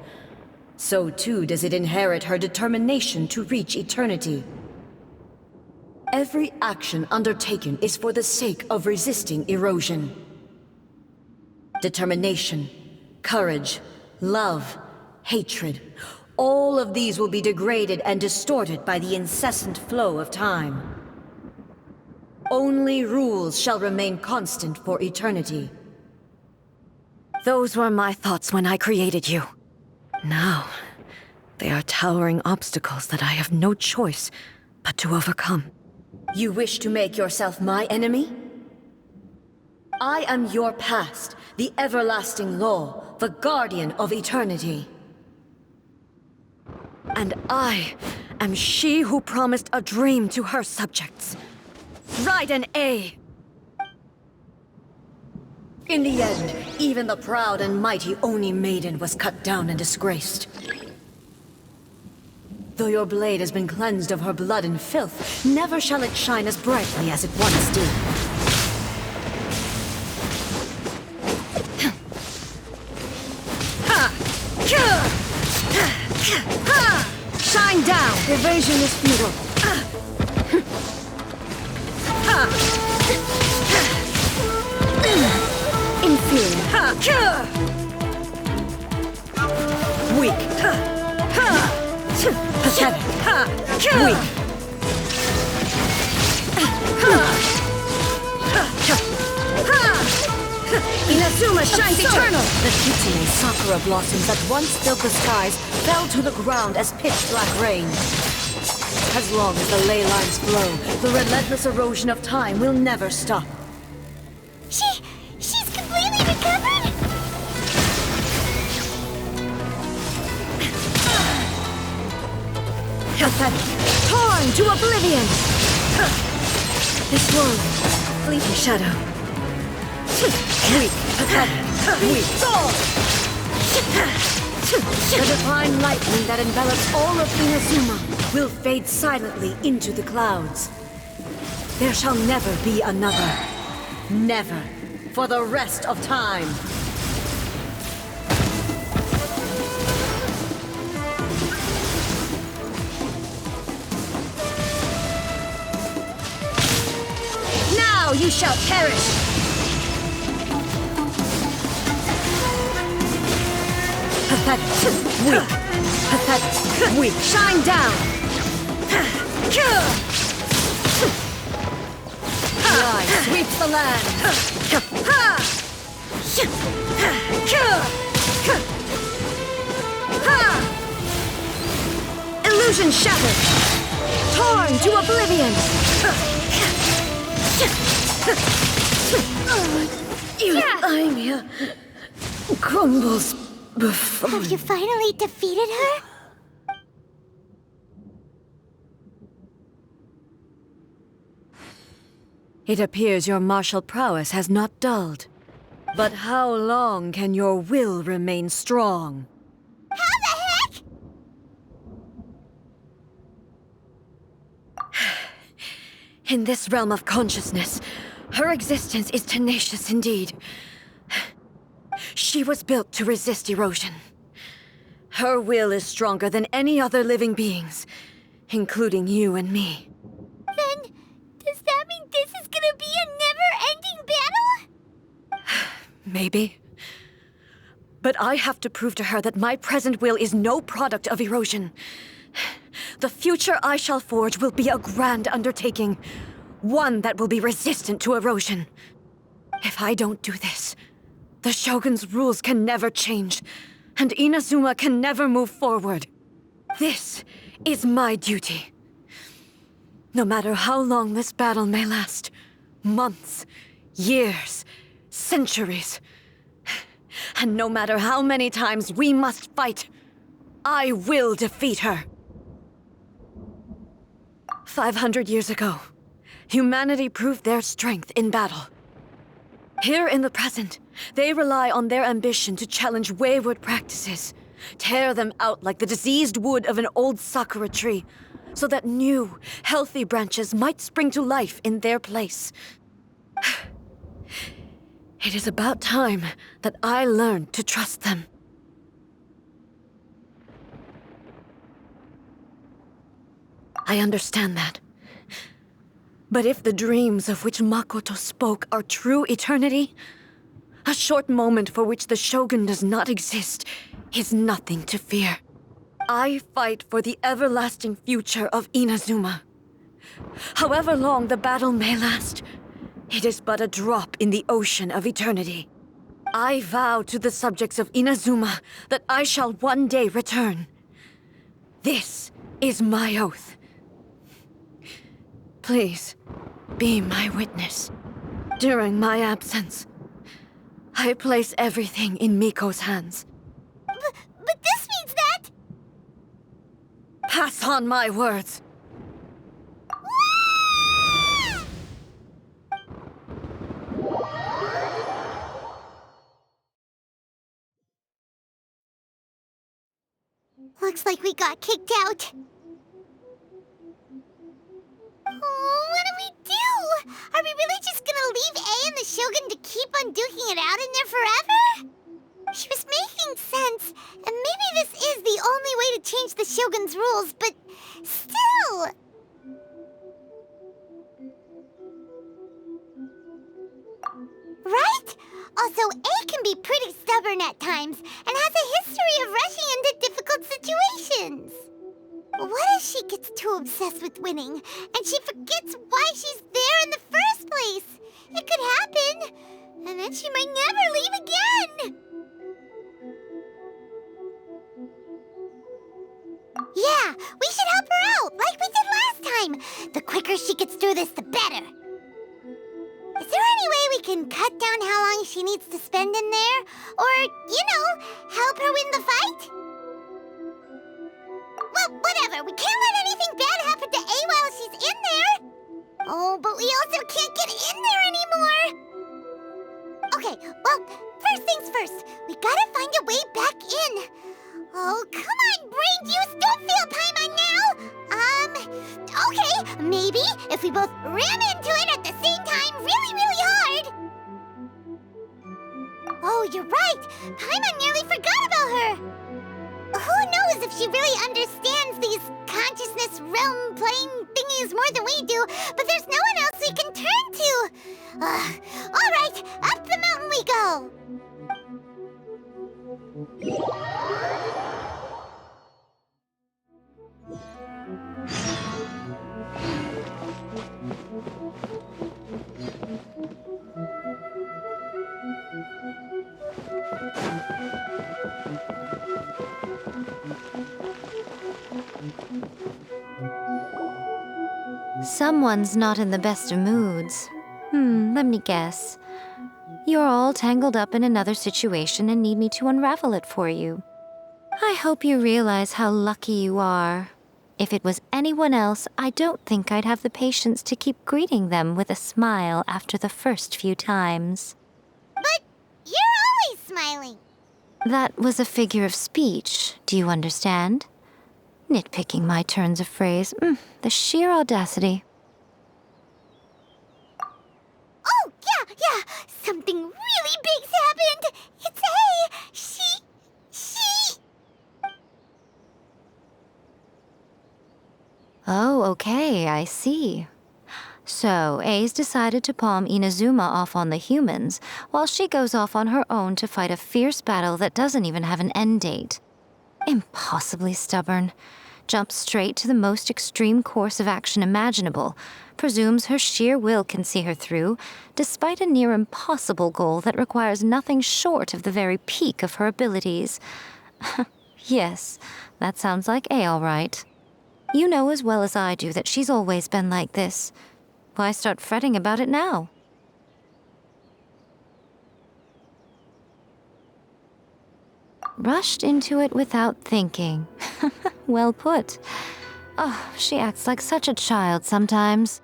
C: So too does it inherit her determination to reach eternity. Every action undertaken is for the sake of resisting erosion. Determination, courage, love, hatred, all of these will be degraded and distorted by the incessant flow of time. Only rules shall remain constant for eternity. Those were my thoughts when I created you. Now, they are towering obstacles that I have no choice but to overcome. You wish to make yourself my enemy? I am your past, the everlasting law, the guardian of eternity. And I am she who promised a dream to her subjects. Ride an A! In the end, even the proud and mighty Oni maiden was cut down and disgraced. Though your blade has been cleansed of her blood and filth, never shall it shine as brightly as it once did. Shine down! Evasion is futile. Inferior. Weak. Pathetic. Weak. Inazuma shines eternal! The Kitsune sakura blossoms that once filled the skies fell to the ground as pitch-black rain. As long as the ley lines flow, the relentless erosion of time will never stop.
B: She's completely recovered?
C: Pathetic. Torn to oblivion! This world, fleeting shadow. Weak, pathetic, weak. The divine lightning that envelops all of Inazuma will fade silently into the clouds. There shall never be another. Never. For the rest of time. Now you shall perish! Pathetic, weak. Pathetic, weak. Shine down! Lie sweeps the land! Illusion shattered! Torn to oblivion! Eudymia crumbles before...
B: Have you finally defeated her?
C: It appears your martial prowess has not dulled. But how long can your will remain strong?
B: How the heck?
C: In this realm of consciousness, her existence is tenacious indeed. She was built to resist erosion. Her will is stronger than any other living being's, including you and me.
B: Then, does that mean this is gonna be a never-ending battle?
C: Maybe. But I have to prove to her that my present will is no product of erosion. The future I shall forge will be a grand undertaking, one that will be resistant to erosion. If I don't do this, the Shogun's rules can never change, and Inazuma can never move forward. This is my duty. No matter how long this battle may last, months, years, centuries, and no matter how many times we must fight, I will defeat her. 500 years ago, humanity proved their strength in battle. Here in the present, they rely on their ambition to challenge wayward practices, tear them out like the diseased wood of an old sakura tree, so that new, healthy branches might spring to life in their place. It is about time that I learned to trust them. I understand that. But if the dreams of which Makoto spoke are true eternity, a short moment for which the Shogun does not exist is nothing to fear. I fight for the everlasting future of Inazuma. However long the battle may last, it is but a drop in the ocean of eternity. I vow to the subjects of Inazuma that I shall one day return. This is my oath. Please, be my witness. During my absence, I place everything in Miko's hands.
B: But this means that...
C: Pass on my words.
B: looks like we got kicked out. Oh, what do we do? Are we really just gonna leave A and the Shogun to keep on duking it out in there forever? She was making sense, and maybe this is the only way to change the Shogun's rules, but still... Right? Also, A can be pretty stubborn at times, and has a history of rushing into difficult situations. What if she gets too obsessed with winning, and she forgets why she's there in the first place? It could happen, and then she might never leave again. Yeah, we should help her out, like we did last time. The quicker she gets through this, the better. Is there any way we can cut down how long she needs to spend in there? Or, help her win the fight? Well, whatever. We can't let anything bad happen to A while she's in there. Oh, but we also can't get in there anymore. Okay, well, first things first. We gotta find a way back in. Oh, come on, brain juice. Don't feel Paimon now. Okay, maybe if we both ram into it at the same time really, really hard. Oh, you're right. Paimon nearly forgot about her. Who knows if she really understands these consciousness realm plane thingies more than we do, but there's no one else we can turn to. All right, up the mountain we go.
I: Someone's not in the best of moods. Let me guess. You're all tangled up in another situation and need me to unravel it for you. I hope you realize how lucky you are. If it was anyone else, I don't think I'd have the patience to keep greeting them with a smile after the first few times.
B: But you're always smiling.
I: That was a figure of speech, do you understand? Nitpicking my turns of phrase. The sheer audacity.
B: Oh, yeah. Something really big's happened. It's A. She...
I: Oh, okay, I see. So, A's decided to palm Inazuma off on the humans, while she goes off on her own to fight a fierce battle that doesn't even have an end date. Impossibly stubborn. Jumps straight to the most extreme course of action imaginable, presumes her sheer will can see her through, despite a near impossible goal that requires nothing short of the very peak of her abilities. Yes, that sounds like A all right. You know as well as I do that she's always been like this. Why start fretting about it now? Rushed into it without thinking. Well put. Oh, she acts like such a child sometimes.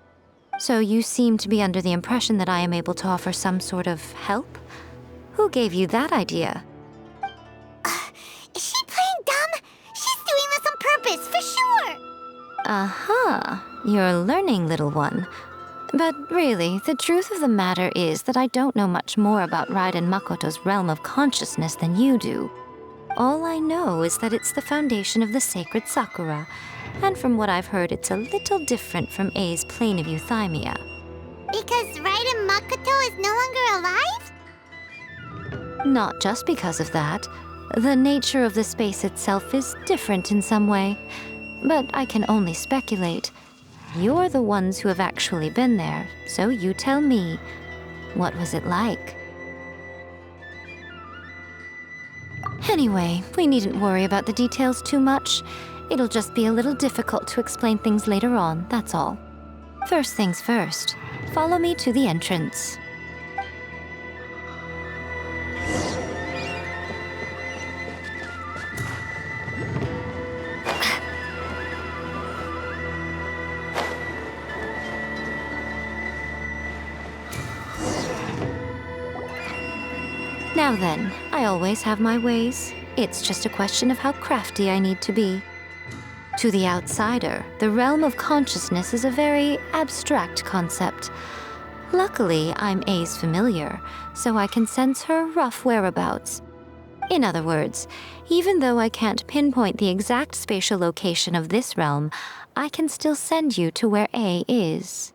I: So you seem to be under the impression that I am able to offer some sort of help? Who gave you that idea?
B: Is she playing dumb? She's doing this on purpose, for sure.
I: Uh-huh. You're learning, little one. But really, the truth of the matter is that I don't know much more about Raiden Makoto's realm of consciousness than you do. All I know is that it's the foundation of the sacred Sakura, and from what I've heard, it's a little different from A's plane of euthymia.
B: Because Raiden Makoto is no longer alive?
I: Not just because of that. The nature of the space itself is different in some way. But I can only speculate. You're the ones who have actually been there, so you tell me, what was it like? Anyway, we needn't worry about the details too much. It'll just be a little difficult to explain things later on, that's all. First things first, follow me to the entrance. Now then, I always have my ways. It's just a question of how crafty I need to be. To the outsider, the realm of consciousness is a very abstract concept. Luckily, I'm A's familiar, so I can sense her rough whereabouts. In other words, even though I can't pinpoint the exact spatial location of this realm, I can still send you to where A is.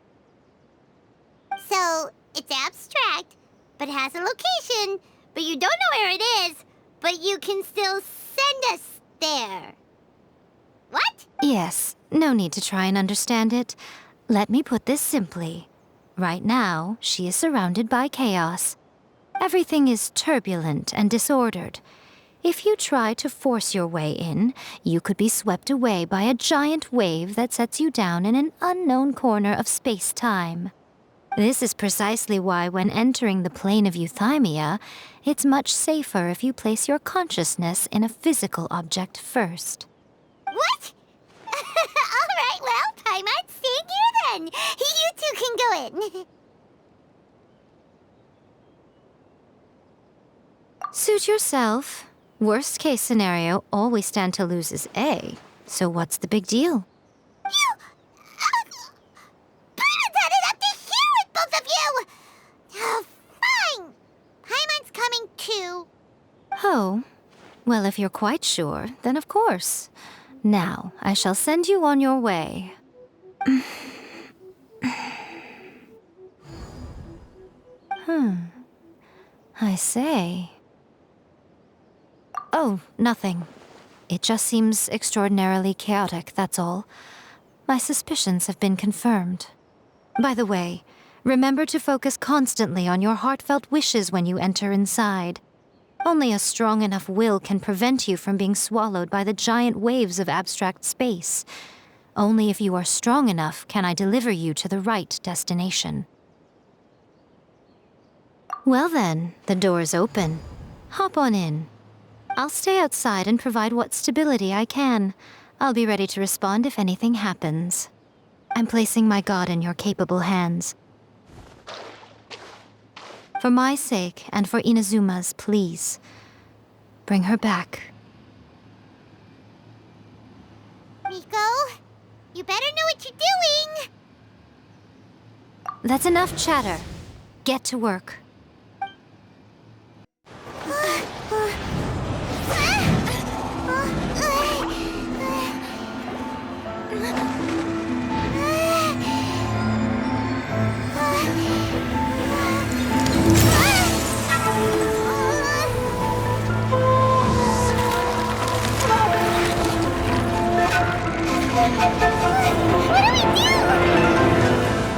B: So, it's abstract, but has a location, but you don't know where it is, but you can still send us there. What?
I: Yes, no need to try and understand it. Let me put this simply. Right now, she is surrounded by chaos. Everything is turbulent and disordered. If you try to force your way in, you could be swept away by a giant wave that sets you down in an unknown corner of space-time. This is precisely why when entering the plane of euthymia, it's much safer if you place your consciousness in a physical object first.
B: What? All right, well, Paimon, stay here then. You two can go in.
I: Suit yourself. Worst case scenario, all we stand to lose is A. So what's the big deal?
B: Paimon's had it up to here with both of you! Oh, fine. Paimon's coming too.
I: Oh, well, if you're quite sure, then of course. Now, I shall send you on your way. I say. Oh, nothing. It just seems extraordinarily chaotic, that's all. My suspicions have been confirmed. By the way, remember to focus constantly on your heartfelt wishes when you enter inside. Only a strong enough will can prevent you from being swallowed by the giant waves of abstract space. Only if you are strong enough can I deliver you to the right destination. Well then, the door's open. Hop on in. I'll stay outside and provide what stability I can. I'll be ready to respond if anything happens. I'm placing my god in your capable hands. For my sake and for Inazuma's, please, bring her back.
B: Miko, you better know what you're doing.
I: That's enough chatter. Get to work.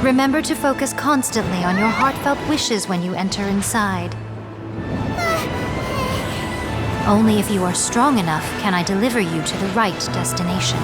I: Remember to focus constantly on your heartfelt wishes when you enter inside. Only if you are strong enough can I deliver you to the right destination.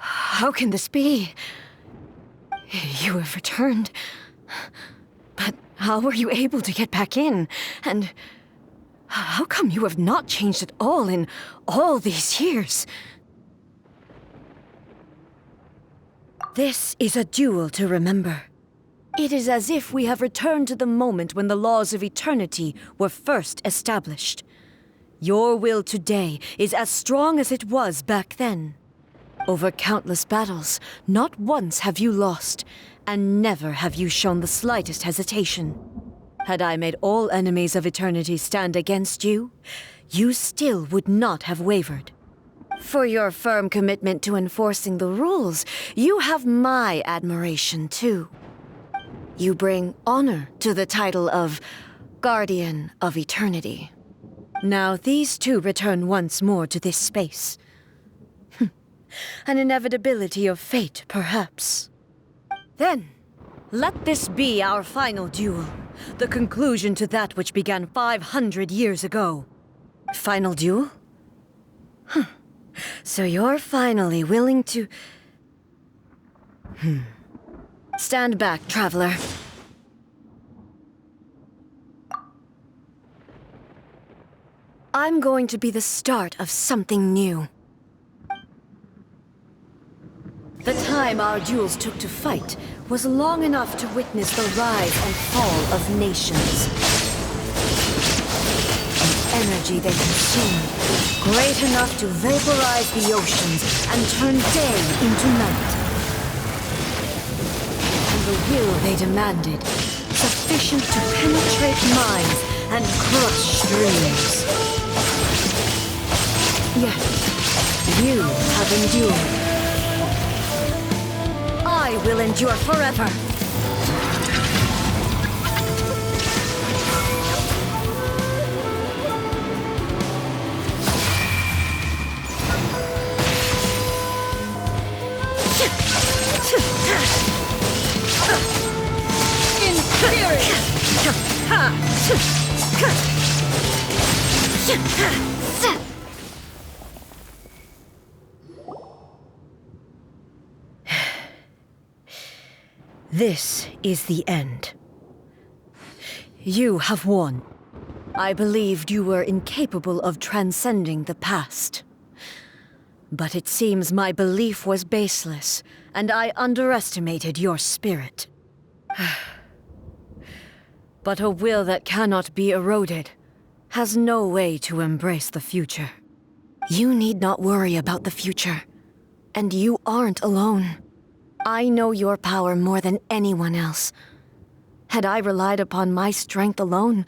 C: How can this be? You have returned. But how were you able to get back in? And how come you have not changed at all in all these years? This is a duel to remember. It is as if we have returned to the moment when the laws of eternity were first established. Your will today is as strong as it was back then. Over countless battles, not once have you lost, and never have you shown the slightest hesitation. Had I made all enemies of eternity stand against you, you still would not have wavered. For your firm commitment to enforcing the rules, you have my admiration too. You bring honor to the title of Guardian of Eternity. Now these two return once more to this space. An inevitability of fate, perhaps. Then, let this be our final duel. The conclusion to that which began 500 years ago. Final duel? Huh. So you're finally willing to... Stand back, traveler. I'm going to be the start of something new. The time our duels took to fight was long enough to witness the rise and fall of nations. The energy they consumed, great enough to vaporize the oceans and turn day into night. And the will they demanded, sufficient to penetrate minds and crush dreams. Yet, you have endured. I will endure forever. This is the end. You have won. I believed you were incapable of transcending the past. But it seems my belief was baseless, and I underestimated your spirit. But a will that cannot be eroded has no way to embrace the future. You need not worry about the future, and you aren't alone. I know your power more than anyone else. Had I relied upon my strength alone,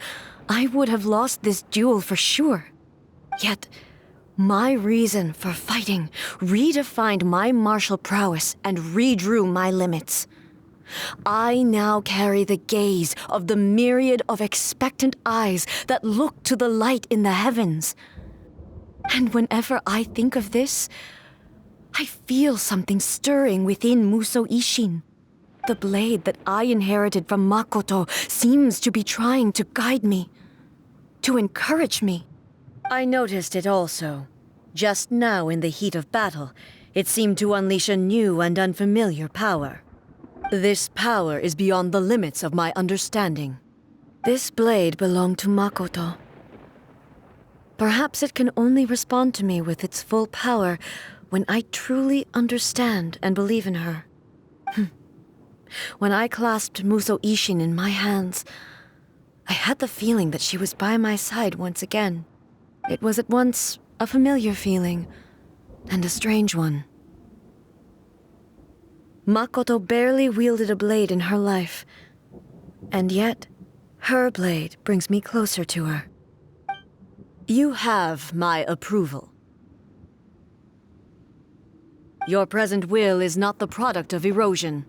C: I would have lost this duel for sure. Yet, my reason for fighting redefined my martial prowess and redrew my limits. I now carry the gaze of the myriad of expectant eyes that look to the light in the heavens. And whenever I think of this, I feel something stirring within Muso Ishin. The blade that I inherited from Makoto seems to be trying to guide me, to encourage me. I noticed it also. Just now in the heat of battle, it seemed to unleash a new and unfamiliar power. This power is beyond the limits of my understanding. This blade belonged to Makoto. Perhaps it can only respond to me with its full power when I truly understand and believe in her. When I clasped Muso Ishin in my hands, I had the feeling that she was by my side once again. It was at once a familiar feeling and a strange one. Makoto barely wielded a blade in her life, and yet her blade brings me closer to her. You have my approval. Your present will is not the product of erosion.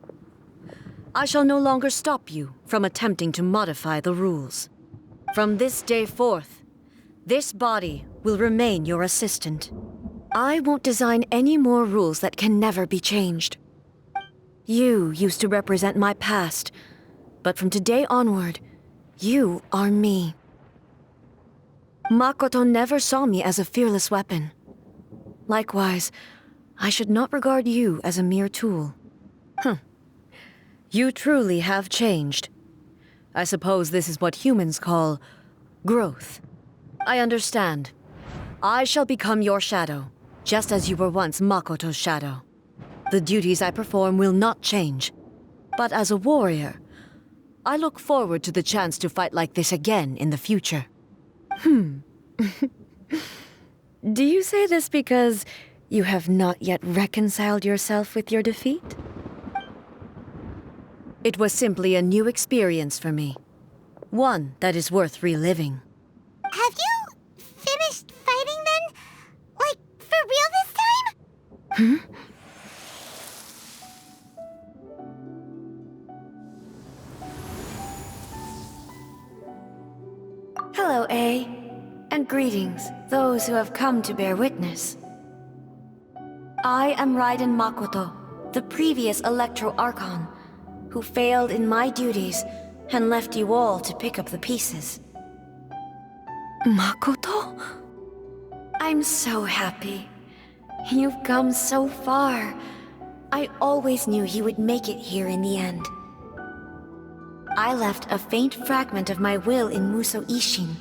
C: I shall no longer stop you from attempting to modify the rules. From this day forth, this body will remain your assistant. I won't design any more rules that can never be changed. You used to represent my past, but from today onward, you are me. Makoto never saw me as a fearless weapon. Likewise, I should not regard you as a mere tool. You truly have changed. I suppose this is what humans call growth. I understand. I shall become your shadow, just as you were once Makoto's shadow. The duties I perform will not change. But as a warrior, I look forward to the chance to fight like this again in the future. Do you say this because you have not yet reconciled yourself with your defeat? It was simply a new experience for me. One that is worth reliving.
B: Have you finished fighting then? Like, for real this time?
C: Hello, A. And greetings, those who have come to bear witness. I am Raiden Makoto, the previous Electro Archon, who failed in my duties and left you all to pick up the pieces. Makoto? I'm so happy. You've come so far. I always knew you would make it here in the end. I left a faint fragment of my will in Muso Ishin,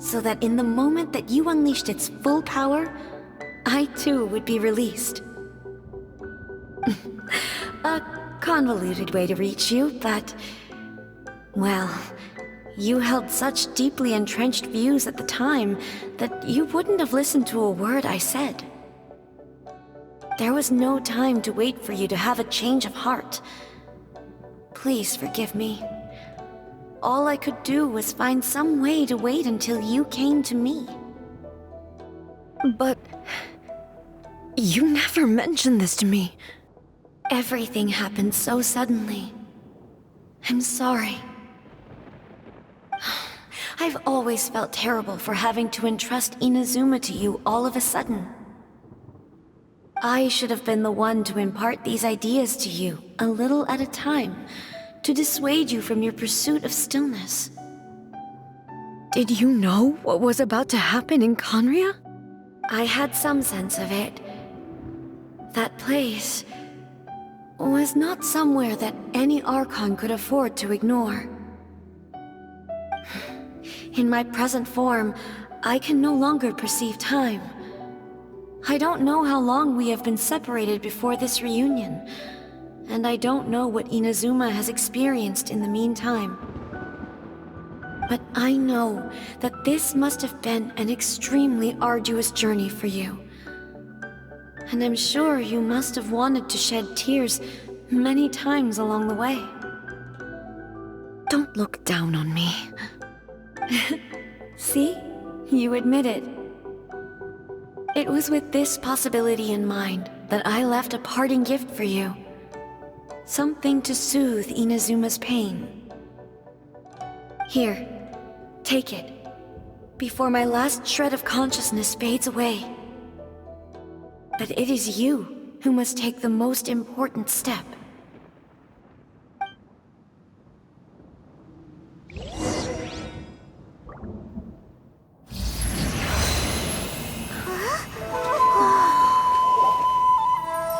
C: so that in the moment that you unleashed its full power, I too would be released. A convoluted way to reach you, but... well, you held such deeply entrenched views at the time that you wouldn't have listened to a word I said. There was no time to wait for you to have a change of heart. Please forgive me. All I could do was find some way to wait until you came to me. But... you never mentioned this to me. Everything happened so suddenly. I'm sorry. I've always felt terrible for having to entrust Inazuma to you all of a sudden. I should have been the one to impart these ideas to you, a little at a time, to dissuade you from your pursuit of stillness. Did you know what was about to happen in Conria? I had some sense of it. That place was not somewhere that any Archon could afford to ignore. In my present form, I can no longer perceive time. I don't know how long we have been separated before this reunion, and I don't know what Inazuma has experienced in the meantime. But I know that this must have been an extremely arduous journey for you. And I'm sure you must have wanted to shed tears many times along the way. Don't look down on me. See? You admit it. It was with this possibility in mind that I left a parting gift for you. Something to soothe Inazuma's pain. Here, take it, before my last shred of consciousness fades away. But it is you who must take the most important step.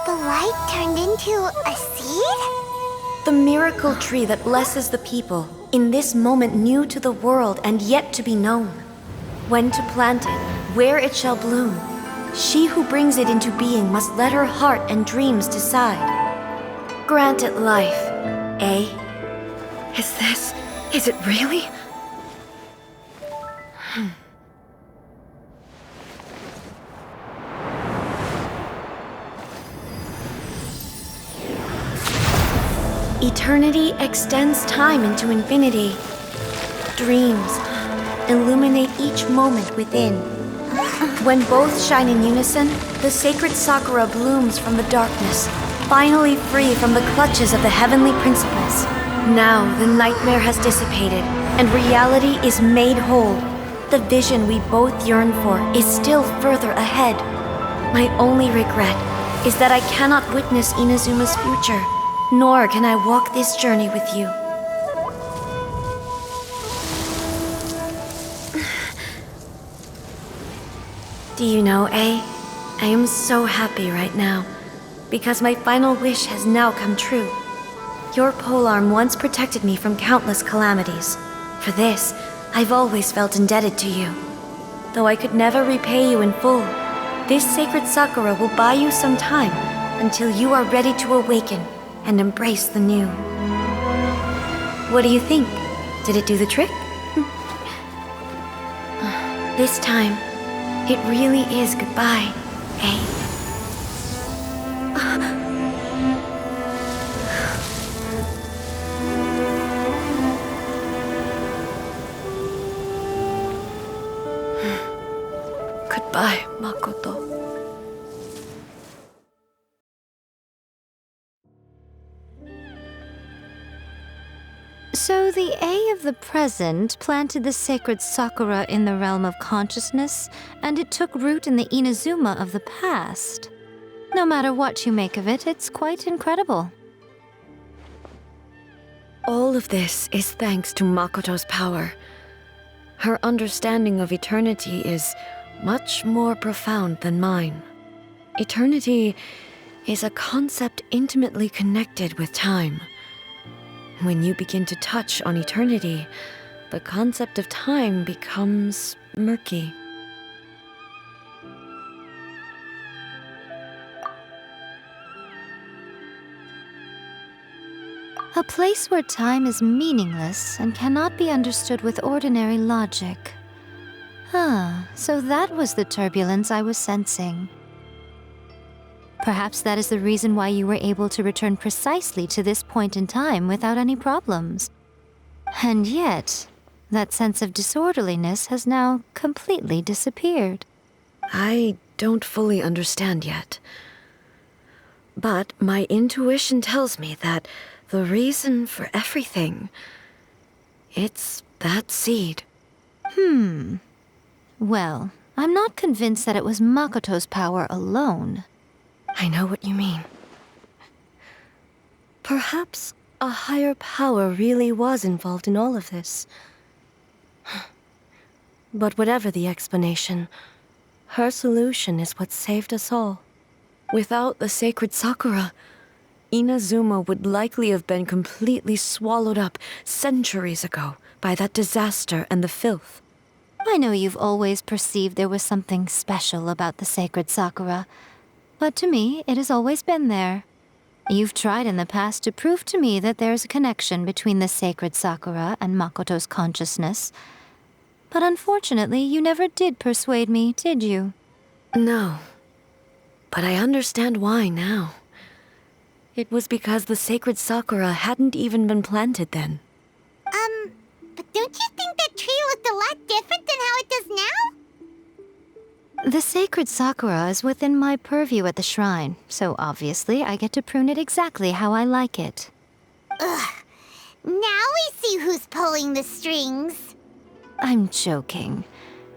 B: The light turned into a seed?
C: The miracle tree that blesses the people, in this moment new to the world and yet to be known. When to plant it, where it shall bloom, she who brings it into being must let her heart and dreams decide. Grant it life, eh? Is it really? Eternity extends time into infinity. Dreams illuminate each moment within. When both shine in unison, the sacred Sakura blooms from the darkness, finally free from the clutches of the heavenly principles. Now the nightmare has dissipated, and reality is made whole. The vision we both yearn for is still further ahead. My only regret is that I cannot witness Inazuma's future, nor can I walk this journey with you. Do you know, I am so happy right now, because my final wish has now come true. Your polearm once protected me from countless calamities. For this, I've always felt indebted to you. Though I could never repay you in full, this sacred Sakura will buy you some time until you are ready to awaken and embrace the new. What do you think? Did it do the trick? This time, it really is goodbye, eh? Goodbye, Makoto.
I: So the A of the present planted the sacred Sakura in the realm of consciousness, and it took root in the Inazuma of the past. No matter what you make of it, it's quite incredible.
C: All of this is thanks to Makoto's power. Her understanding of eternity is much more profound than mine. Eternity is a concept intimately connected with time. When you begin to touch on eternity, the concept of time becomes murky.
I: A place where time is meaningless and cannot be understood with ordinary logic. So that was the turbulence I was sensing. Perhaps that is the reason why you were able to return precisely to this point in time without any problems. And yet, that sense of disorderliness has now completely disappeared.
C: I don't fully understand yet. But my intuition tells me that the reason for everything, it's that seed.
I: Well, I'm not convinced that it was Makoto's power alone.
C: I know what you mean. Perhaps a higher power really was involved in all of this. But whatever the explanation, her solution is what saved us all. Without the sacred Sakura, Inazuma would likely have been completely swallowed up centuries ago by that disaster and the filth.
I: I know you've always perceived there was something special about the sacred Sakura, but to me, it has always been there. You've tried in the past to prove to me that there's a connection between the sacred Sakura and Makoto's consciousness, but unfortunately, you never did persuade me, did you?
C: No, but I understand why now. It was because the sacred Sakura hadn't even been planted then.
B: But don't you think that tree looked a lot different than how it does now?
I: The sacred Sakura is within my purview at the shrine, so obviously I get to prune it exactly how I like it.
B: Ugh. Now we see who's pulling the strings.
I: I'm joking.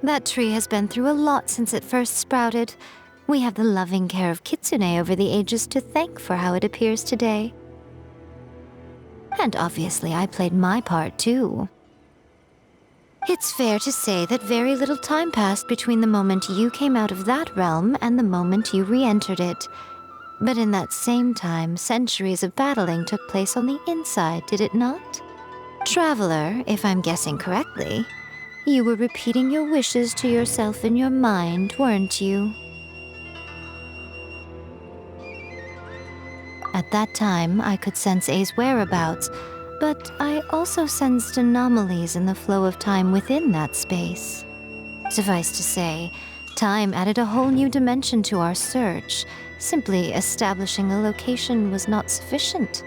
I: That tree has been through a lot since it first sprouted. We have the loving care of Kitsune over the ages to thank for how it appears today. And obviously I played my part too. It's fair to say that very little time passed between the moment you came out of that realm and the moment you re-entered it. But in that same time, centuries of battling took place on the inside, did it not? Traveler, if I'm guessing correctly, you were repeating your wishes to yourself in your mind, weren't you? At that time, I could sense A's whereabouts, but I also sensed anomalies in the flow of time within that space. Suffice to say, time added a whole new dimension to our search. Simply establishing a location was not sufficient.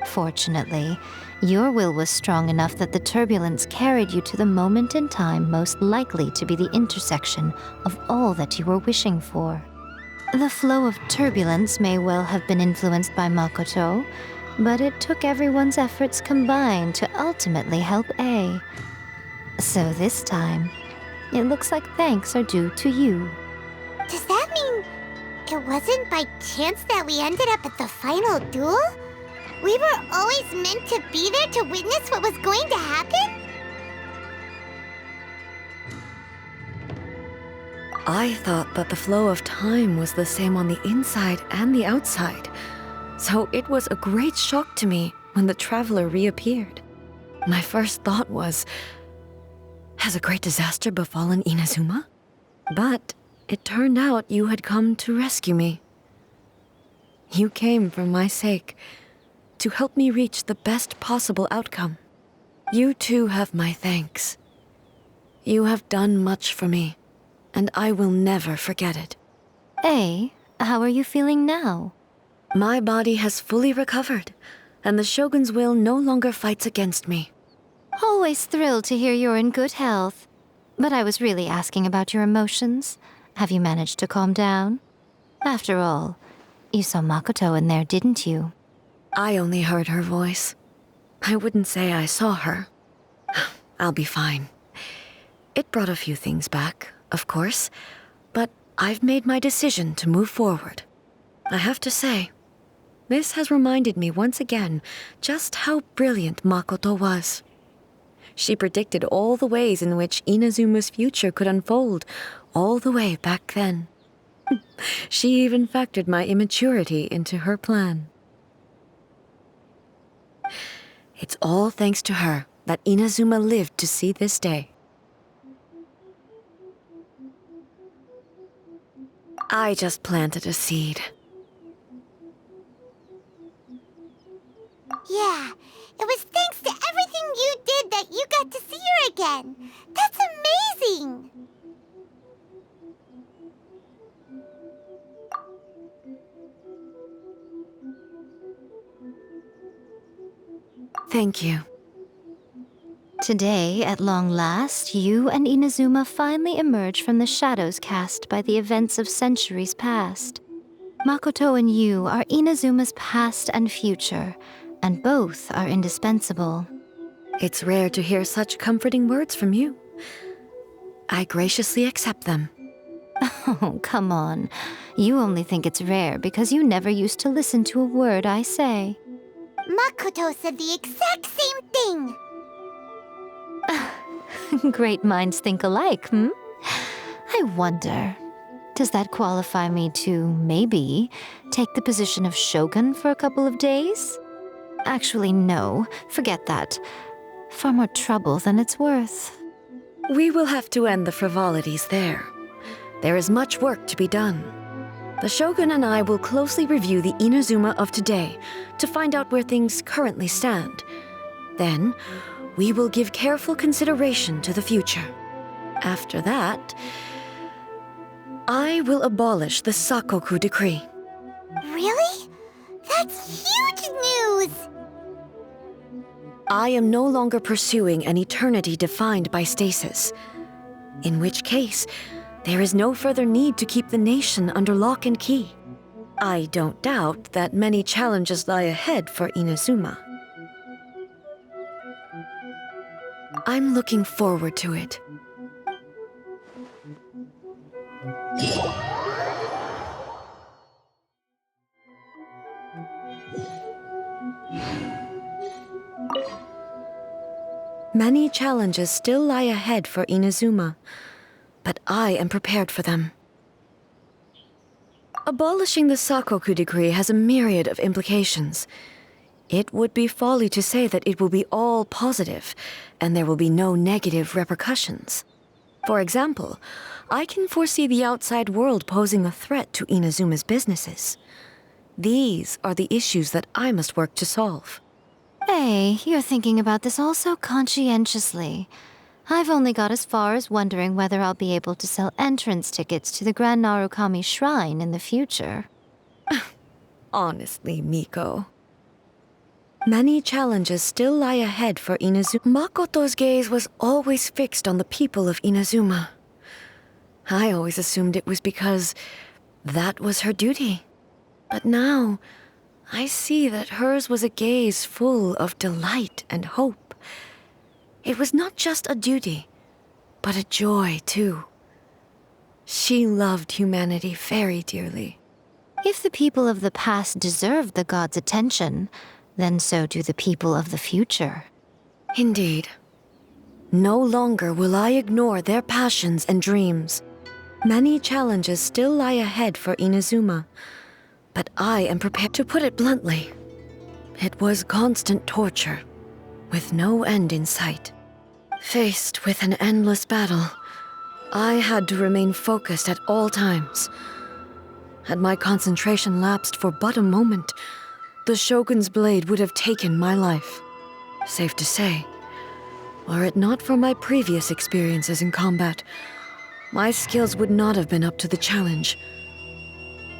I: Fortunately, your will was strong enough that the turbulence carried you to the moment in time most likely to be the intersection of all that you were wishing for. The flow of turbulence may well have been influenced by Makoto, but it took everyone's efforts combined to ultimately help A. So this time, it looks like thanks are due to you.
B: Does that mean it wasn't by chance that we ended up at the final duel? We were always meant to be there to witness what was going to happen?
C: I thought that the flow of time was the same on the inside and the outside, so it was a great shock to me when the traveler reappeared. My first thought was, has a great disaster befallen Inazuma? But it turned out you had come to rescue me. You came for my sake, to help me reach the best possible outcome. You too have my thanks. You have done much for me, and I will never forget it.
I: A, how are you feeling now?
C: My body has fully recovered, and the Shogun's will no longer fights against me.
I: Always thrilled to hear you're in good health. But I was really asking about your emotions. Have you managed to calm down? After all, you saw Makoto in there, didn't you?
C: I only heard her voice. I wouldn't say I saw her. I'll be fine. It brought a few things back, of course, but I've made my decision to move forward. I have to say, This has reminded me once again just how brilliant Makoto was. She predicted all the ways in which Inazuma's future could unfold, all the way back then. She even factored my immaturity into her plan. It's all thanks to her that Inazuma lived to see this day. I just planted a seed.
B: Yeah, it was thanks to everything you did that you got to see her again. That's amazing!
C: Thank you.
I: Today, at long last, you and Inazuma finally emerge from the shadows cast by the events of centuries past. Makoto and you are Inazuma's past and future, and both are indispensable.
C: It's rare to hear such comforting words from you. I graciously accept them.
I: Oh, come on. You only think it's rare because you never used to listen to a word I say.
B: Makoto said the exact same thing!
I: Great minds think alike, hmm? I wonder, does that qualify me to, maybe, take the position of shogun for a couple of days? Actually, no. Forget that. Far more trouble than it's worth.
C: We will have to end the frivolities there. There is much work to be done. The Shogun and I will closely review the Inazuma of today to find out where things currently stand. Then, we will give careful consideration to the future. After that, I will abolish the Sakoku decree.
B: Really? That's huge news!
C: I am no longer pursuing an eternity defined by stasis. In which case, there is no further need to keep the nation under lock and key. I don't doubt that many challenges lie ahead for Inazuma. I'm looking forward to it. Many challenges still lie ahead for Inazuma, but I am prepared for them. Abolishing the Sakoku decree has a myriad of implications. It would be folly to say that it will be all positive, and there will be no negative repercussions. For example, I can foresee the outside world posing a threat to Inazuma's businesses. These are the issues that I must work to solve.
I: Hey, you're thinking about this all so conscientiously. I've only got as far as wondering whether I'll be able to sell entrance tickets to the Grand Narukami Shrine in the future.
C: Honestly, Miko. Many challenges still lie ahead for Inazuma. Makoto's gaze was always fixed on the people of Inazuma. I always assumed it was because that was her duty. But now, I see that hers was a gaze full of delight and hope. It was not just a duty, but a joy, too. She loved humanity very dearly.
I: If the people of the past deserve the god's attention, then so do the people of the future.
C: Indeed. No longer will I ignore their passions and dreams. Many challenges still lie ahead for Inazuma, but I am prepared. To put it bluntly, it was constant torture, with no end in sight. Faced with an endless battle, I had to remain focused at all times. Had my concentration lapsed for but a moment, the Shogun's blade would have taken my life. Safe to say, were it not for my previous experiences in combat, my skills would not have been up to the challenge.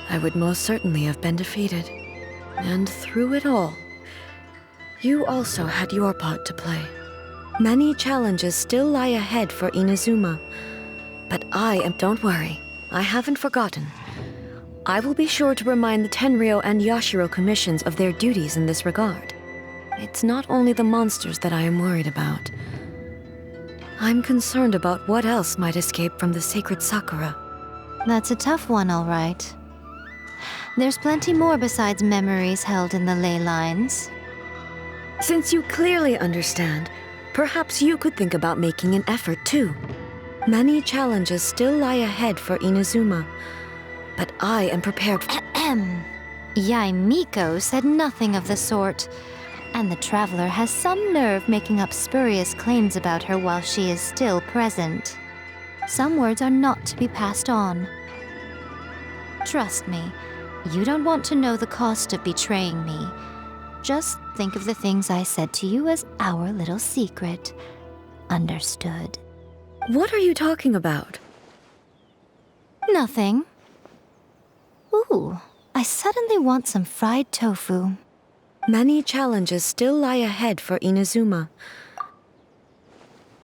C: I would most certainly have been defeated. And through it all, you also had your part to play. Many challenges still lie ahead for Inazuma, but don't worry, I haven't forgotten. I will be sure to remind the Tenryou and Yashiro commissions of their duties in this regard. It's not only the monsters that I am worried about. I'm concerned about what else might escape from the sacred Sakura.
I: That's a tough one, all right. There's plenty more besides memories held in the ley lines.
C: Since you clearly understand, perhaps you could think about making an effort too. Many challenges still lie ahead for Inazuma, but I am prepared for—
I: Yai Miko said nothing of the sort, and the traveler has some nerve making up spurious claims about her while she is still present. Some words are not to be passed on. Trust me, you don't want to know the cost of betraying me. Just think of the things I said to you as our little secret. Understood?
C: What are you talking about?
I: Nothing. Ooh, I suddenly want some fried tofu.
C: Many challenges still lie ahead for Inazuma,